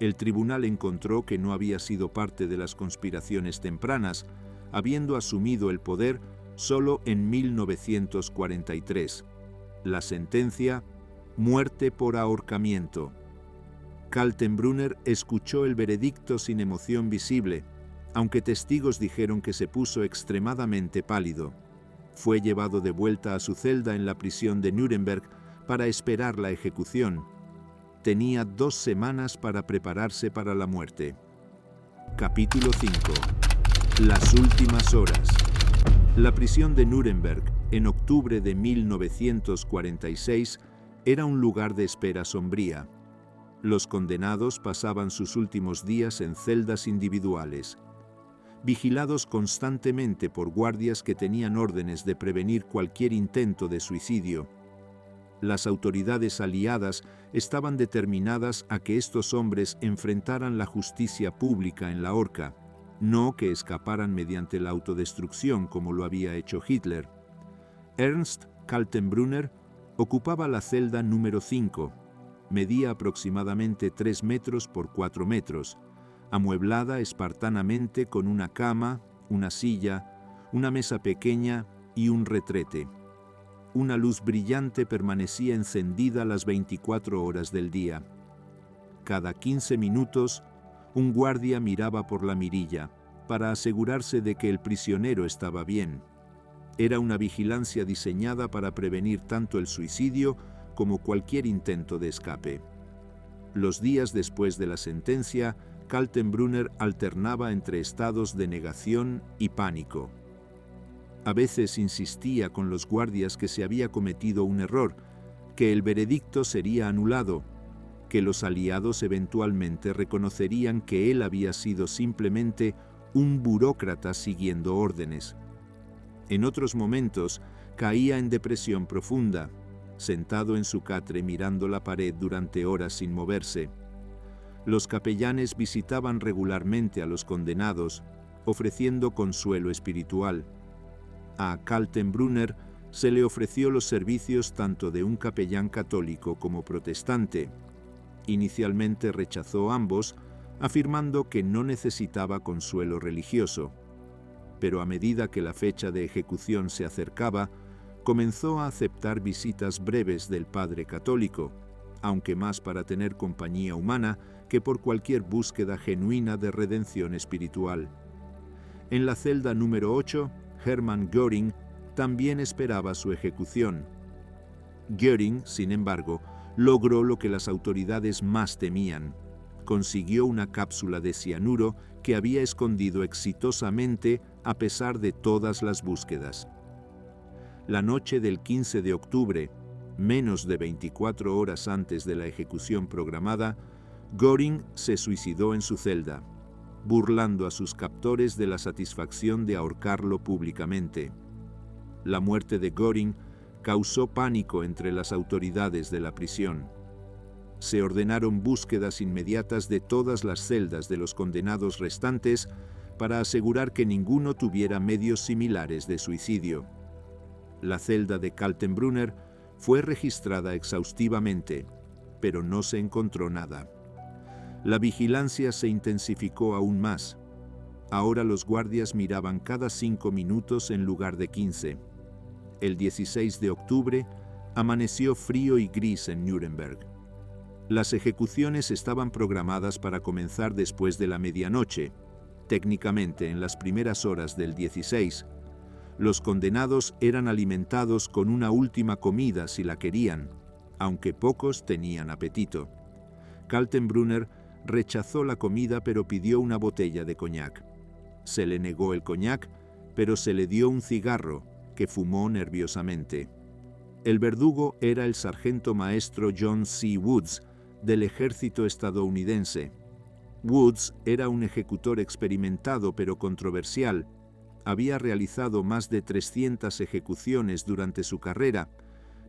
El tribunal encontró que no había sido parte de las conspiraciones tempranas, habiendo asumido el poder solo en 1943. La sentencia: muerte por ahorcamiento. Kaltenbrunner escuchó el veredicto sin emoción visible, aunque testigos dijeron que se puso extremadamente pálido. Fue llevado de vuelta a su celda en la prisión de Nuremberg para esperar la ejecución. Tenía 2 semanas para prepararse para la muerte. Capítulo 5. Las últimas horas. La prisión de Nuremberg, en octubre de 1946, era un lugar de espera sombría. Los condenados pasaban sus últimos días en celdas individuales, vigilados constantemente por guardias que tenían órdenes de prevenir cualquier intento de suicidio. Las autoridades aliadas estaban determinadas a que estos hombres enfrentaran la justicia pública en la horca, no que escaparan mediante la autodestrucción como lo había hecho Hitler. Ernst Kaltenbrunner ocupaba la celda número 5. Medía aproximadamente 3 metros por 4 metros, amueblada espartanamente con una cama, una silla, una mesa pequeña y un retrete. Una luz brillante permanecía encendida las 24 horas del día. Cada 15 minutos, un guardia miraba por la mirilla para asegurarse de que el prisionero estaba bien. Era una vigilancia diseñada para prevenir tanto el suicidio como cualquier intento de escape. Los días después de la sentencia, Kaltenbrunner alternaba entre estados de negación y pánico. A veces insistía con los guardias que se había cometido un error, que el veredicto sería anulado, que los aliados eventualmente reconocerían que él había sido simplemente un burócrata siguiendo órdenes. En otros momentos caía en depresión profunda, sentado en su catre mirando la pared durante horas sin moverse. Los capellanes visitaban regularmente a los condenados, ofreciendo consuelo espiritual. A Kaltenbrunner se le ofreció los servicios tanto de un capellán católico como protestante. Inicialmente rechazó ambos, afirmando que no necesitaba consuelo religioso. Pero a medida que la fecha de ejecución se acercaba, comenzó a aceptar visitas breves del padre católico, aunque más para tener compañía humana que por cualquier búsqueda genuina de redención espiritual. En la celda número 8, Hermann Göring también esperaba su ejecución. Göring, sin embargo, logró lo que las autoridades más temían. Consiguió una cápsula de cianuro que había escondido exitosamente a pesar de todas las búsquedas. La noche del 15 de octubre, menos de 24 horas antes de la ejecución programada, Göring se suicidó en su celda, burlando a sus captores de la satisfacción de ahorcarlo públicamente. La muerte de Göring causó pánico entre las autoridades de la prisión. Se ordenaron búsquedas inmediatas de todas las celdas de los condenados restantes para asegurar que ninguno tuviera medios similares de suicidio. La celda de Kaltenbrunner fue registrada exhaustivamente, pero no se encontró nada. La vigilancia se intensificó aún más. Ahora los guardias miraban cada 5 minutos en lugar de 15. El 16 de octubre amaneció frío y gris en Nuremberg. Las ejecuciones estaban programadas para comenzar después de la medianoche, técnicamente en las primeras horas del 16. Los condenados eran alimentados con una última comida si la querían, aunque pocos tenían apetito. Kaltenbrunner rechazó la comida pero pidió una botella de coñac. Se le negó el coñac, pero se le dio un cigarro, que fumó nerviosamente. El verdugo era el sargento maestro John C. Woods, del ejército estadounidense. Woods era un ejecutor experimentado pero controversial. Había realizado más de 300 ejecuciones durante su carrera,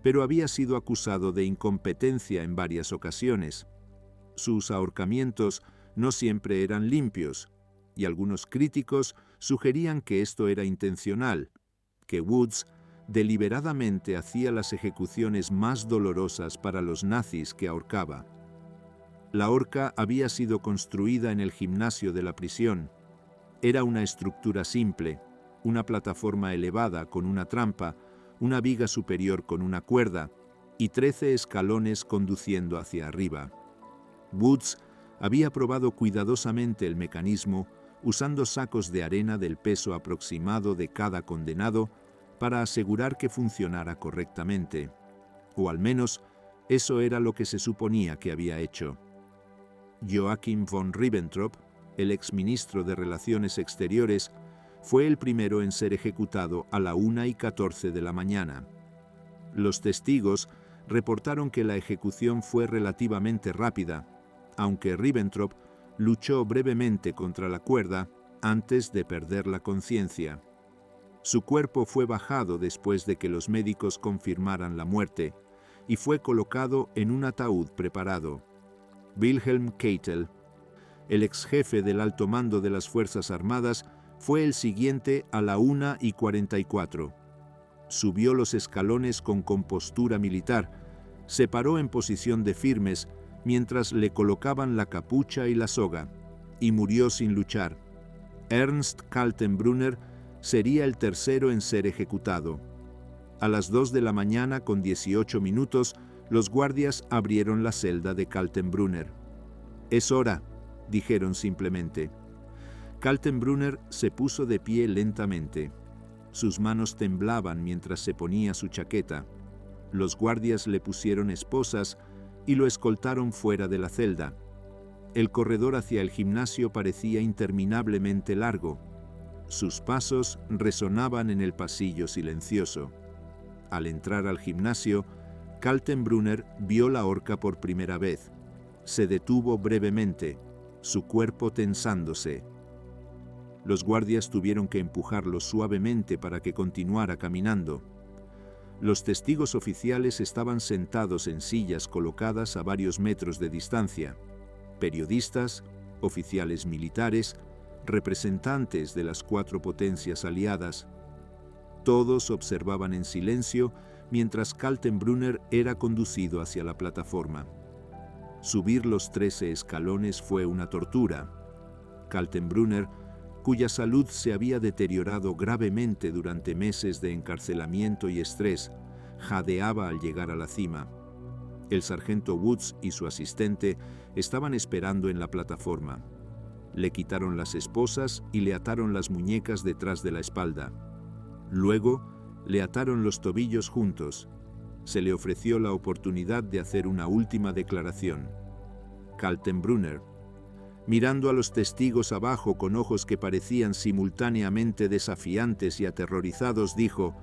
pero había sido acusado de incompetencia en varias ocasiones. Sus ahorcamientos no siempre eran limpios, y algunos críticos sugerían que esto era intencional, que Woods deliberadamente hacía las ejecuciones más dolorosas para los nazis que ahorcaba. La horca había sido construida en el gimnasio de la prisión. Era una estructura simple, una plataforma elevada con una trampa, una viga superior con una cuerda y 13 escalones conduciendo hacia arriba. Woods había probado cuidadosamente el mecanismo usando sacos de arena del peso aproximado de cada condenado para asegurar que funcionara correctamente, o al menos eso era lo que se suponía que había hecho. Joachim von Ribbentrop, el exministro de Relaciones Exteriores, fue el primero en ser ejecutado a la 1:14 de la mañana. Los testigos reportaron que la ejecución fue relativamente rápida, aunque Ribbentrop luchó brevemente contra la cuerda antes de perder la conciencia. Su cuerpo fue bajado después de que los médicos confirmaran la muerte y fue colocado en un ataúd preparado. Wilhelm Keitel, el ex jefe del alto mando de las Fuerzas Armadas, fue el siguiente a la 1:44. Subió los escalones con compostura militar, se paró en posición de firmes mientras le colocaban la capucha y la soga, y murió sin luchar. Ernst Kaltenbrunner sería el tercero en ser ejecutado. A las 2 de la mañana con 18 minutos, los guardias abrieron la celda de Kaltenbrunner. «Es hora», dijeron simplemente. Kaltenbrunner se puso de pie lentamente. Sus manos temblaban mientras se ponía su chaqueta. Los guardias le pusieron esposas y lo escoltaron fuera de la celda. El corredor hacia el gimnasio parecía interminablemente largo. Sus pasos resonaban en el pasillo silencioso. Al entrar al gimnasio, Kaltenbrunner vio la horca por primera vez. Se detuvo brevemente, su cuerpo tensándose. Los guardias tuvieron que empujarlo suavemente para que continuara caminando. Los testigos oficiales estaban sentados en sillas colocadas a varios metros de distancia. Periodistas, oficiales militares, representantes de las 4 potencias aliadas. Todos observaban en silencio mientras Kaltenbrunner era conducido hacia la plataforma. Subir los 13 escalones fue una tortura. Kaltenbrunner, cuya salud se había deteriorado gravemente durante meses de encarcelamiento y estrés, jadeaba al llegar a la cima. El sargento Woods y su asistente estaban esperando en la plataforma. Le quitaron las esposas y le ataron las muñecas detrás de la espalda. Luego, le ataron los tobillos juntos. Se le ofreció la oportunidad de hacer una última declaración. Kaltenbrunner, mirando a los testigos abajo con ojos que parecían simultáneamente desafiantes y aterrorizados, dijo: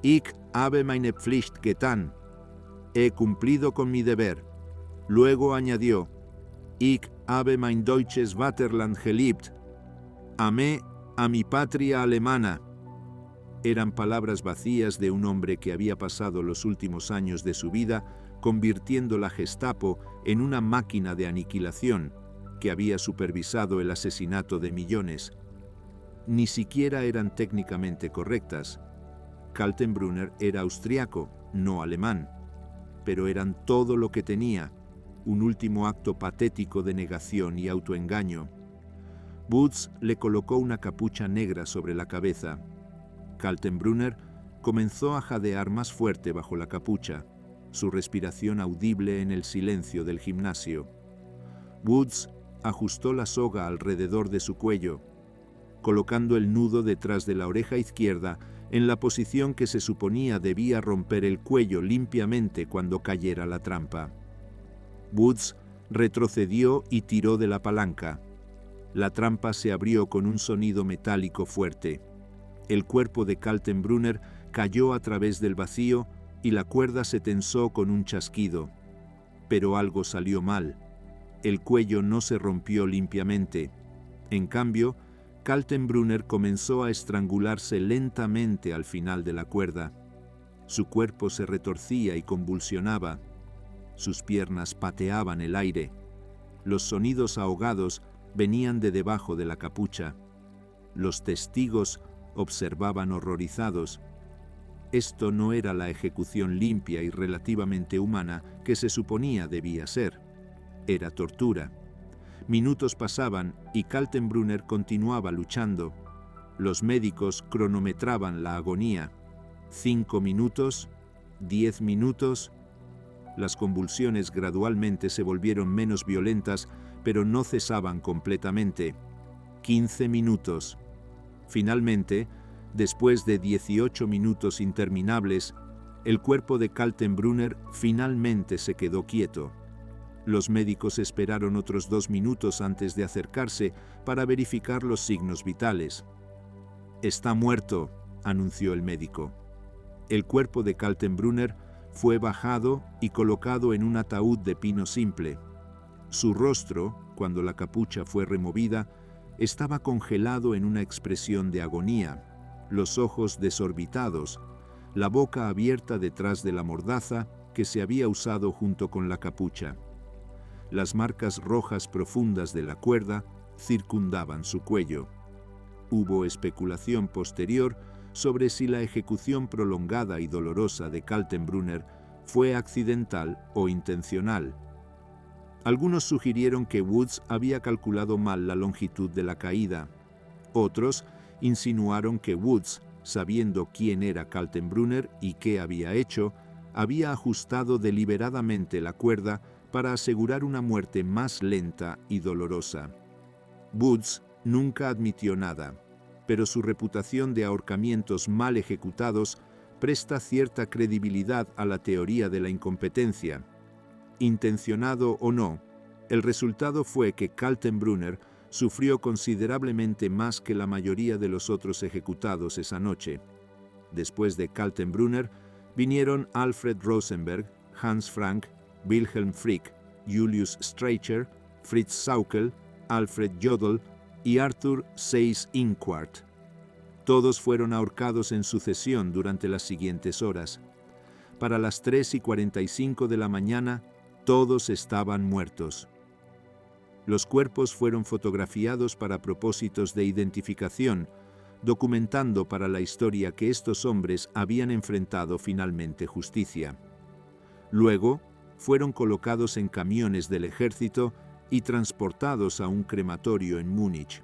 «Ich habe meine Pflicht getan». He cumplido con mi deber. Luego añadió: «Ich habe mein deutsches Vaterland geliebt». Amé a mi patria alemana. Eran palabras vacías de un hombre que había pasado los últimos años de su vida convirtiendo la Gestapo en una máquina de aniquilación, que había supervisado el asesinato de millones. Ni siquiera eran técnicamente correctas. Kaltenbrunner era austriaco, no alemán, pero eran todo lo que tenía, un último acto patético de negación y autoengaño. Woods le colocó una capucha negra sobre la cabeza. Kaltenbrunner comenzó a jadear más fuerte bajo la capucha, su respiración audible en el silencio del gimnasio. Woods ajustó la soga alrededor de su cuello, colocando el nudo detrás de la oreja izquierda en la posición que se suponía debía romper el cuello limpiamente cuando cayera la trampa. Woods retrocedió y tiró de la palanca. La trampa se abrió con un sonido metálico fuerte. El cuerpo de Kaltenbrunner cayó a través del vacío y la cuerda se tensó con un chasquido. Pero algo salió mal. El cuello no se rompió limpiamente. En cambio, Kaltenbrunner comenzó a estrangularse lentamente al final de la cuerda. Su cuerpo se retorcía y convulsionaba. Sus piernas pateaban el aire. Los sonidos ahogados venían de debajo de la capucha. Los testigos observaban horrorizados. Esto no era la ejecución limpia y relativamente humana que se suponía debía ser. Era tortura. Minutos pasaban y Kaltenbrunner continuaba luchando. Los médicos cronometraban la agonía. 5 minutos, 10 minutos. Las convulsiones gradualmente se volvieron menos violentas, pero no cesaban completamente. 15 minutos. Finalmente, después de 18 minutos interminables, el cuerpo de Kaltenbrunner finalmente se quedó quieto. Los médicos esperaron otros 2 minutos antes de acercarse para verificar los signos vitales. «Está muerto», anunció el médico. El cuerpo de Kaltenbrunner fue bajado y colocado en un ataúd de pino simple. Su rostro, cuando la capucha fue removida, estaba congelado en una expresión de agonía, los ojos desorbitados, la boca abierta detrás de la mordaza que se había usado junto con la capucha. Las marcas rojas profundas de la cuerda circundaban su cuello. Hubo especulación posterior sobre si la ejecución prolongada y dolorosa de Kaltenbrunner fue accidental o intencional. Algunos sugirieron que Woods había calculado mal la longitud de la caída. Otros insinuaron que Woods, sabiendo quién era Kaltenbrunner y qué había hecho, había ajustado deliberadamente la cuerda para asegurar una muerte más lenta y dolorosa. Woods nunca admitió nada, pero su reputación de ahorcamientos mal ejecutados presta cierta credibilidad a la teoría de la incompetencia. Intencionado o no, el resultado fue que Kaltenbrunner sufrió considerablemente más que la mayoría de los otros ejecutados esa noche. Después de Kaltenbrunner vinieron Alfred Rosenberg, Hans Frank, Wilhelm Frick, Julius Streicher, Fritz Sauckel, Alfred Jodl y Arthur Seyss-Inquart. Todos fueron ahorcados en sucesión durante las siguientes horas. Para las 3:45 de la mañana, todos estaban muertos. Los cuerpos fueron fotografiados para propósitos de identificación, documentando para la historia que estos hombres habían enfrentado finalmente justicia. Luego, fueron colocados en camiones del ejército y transportados a un crematorio en Múnich.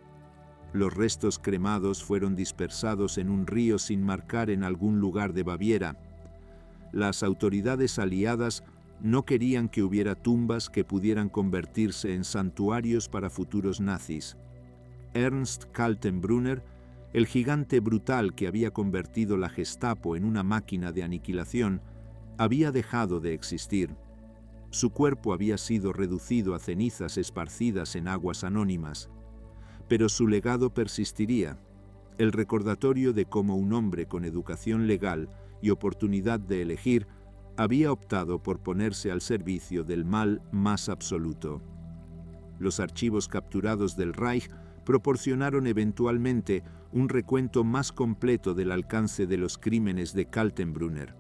Los restos cremados fueron dispersados en un río sin marcar en algún lugar de Baviera. Las autoridades aliadas no querían que hubiera tumbas que pudieran convertirse en santuarios para futuros nazis. Ernst Kaltenbrunner, el gigante brutal que había convertido la Gestapo en una máquina de aniquilación, había dejado de existir. Su cuerpo había sido reducido a cenizas esparcidas en aguas anónimas. Pero su legado persistiría, el recordatorio de cómo un hombre con educación legal y oportunidad de elegir había optado por ponerse al servicio del mal más absoluto. Los archivos capturados del Reich proporcionaron eventualmente un recuento más completo del alcance de los crímenes de Kaltenbrunner.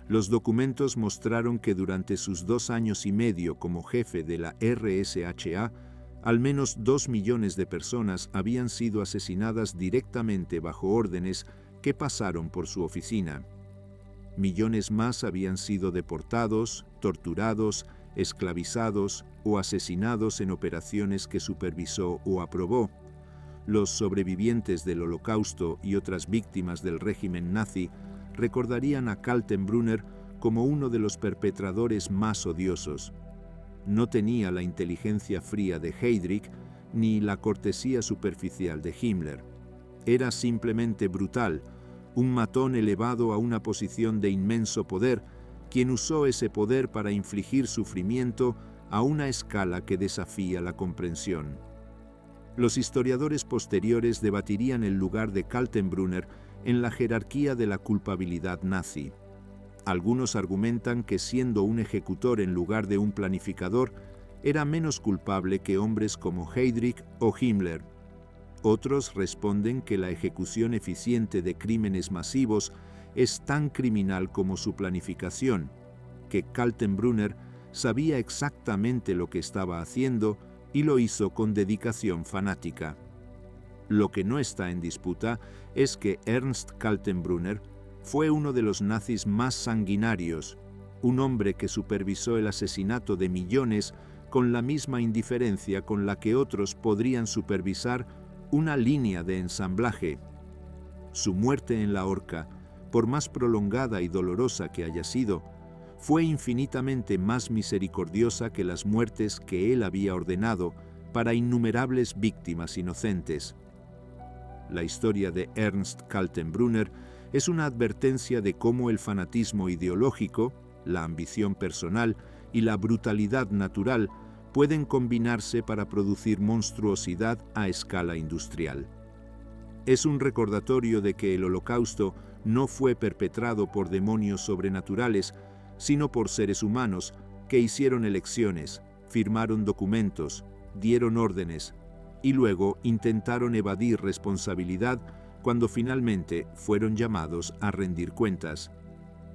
Los documentos mostraron que durante sus 2 años y medio como jefe de la RSHA, al menos 2 millones de personas habían sido asesinadas directamente bajo órdenes que pasaron por su oficina. Millones más habían sido deportados, torturados, esclavizados o asesinados en operaciones que supervisó o aprobó. Los sobrevivientes del Holocausto y otras víctimas del régimen nazi recordarían a Kaltenbrunner como uno de los perpetradores más odiosos. No tenía la inteligencia fría de Heydrich ni la cortesía superficial de Himmler. Era simplemente brutal, un matón elevado a una posición de inmenso poder, quien usó ese poder para infligir sufrimiento a una escala que desafía la comprensión. Los historiadores posteriores debatirían el lugar de Kaltenbrunner en la jerarquía de la culpabilidad nazi. Algunos argumentan que siendo un ejecutor en lugar de un planificador, era menos culpable que hombres como Heydrich o Himmler. Otros responden que la ejecución eficiente de crímenes masivos es tan criminal como su planificación, que Kaltenbrunner sabía exactamente lo que estaba haciendo y lo hizo con dedicación fanática. Lo que no está en disputa es que Ernst Kaltenbrunner fue uno de los nazis más sanguinarios, un hombre que supervisó el asesinato de millones con la misma indiferencia con la que otros podrían supervisar una línea de ensamblaje. Su muerte en la horca, por más prolongada y dolorosa que haya sido, fue infinitamente más misericordiosa que las muertes que él había ordenado para innumerables víctimas inocentes. La historia de Ernst Kaltenbrunner es una advertencia de cómo el fanatismo ideológico, la ambición personal y la brutalidad natural pueden combinarse para producir monstruosidad a escala industrial. Es un recordatorio de que el Holocausto no fue perpetrado por demonios sobrenaturales, sino por seres humanos que hicieron elecciones, firmaron documentos, dieron órdenes y luego intentaron evadir responsabilidad cuando finalmente fueron llamados a rendir cuentas.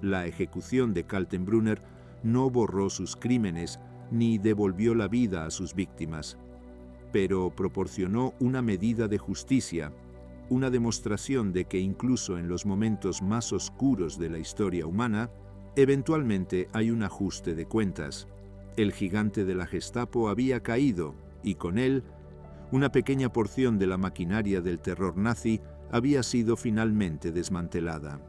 La ejecución de Kaltenbrunner no borró sus crímenes ni devolvió la vida a sus víctimas, pero proporcionó una medida de justicia, una demostración de que incluso en los momentos más oscuros de la historia humana, eventualmente hay un ajuste de cuentas. El gigante de la Gestapo había caído y con él, una pequeña porción de la maquinaria del terror nazi había sido finalmente desmantelada.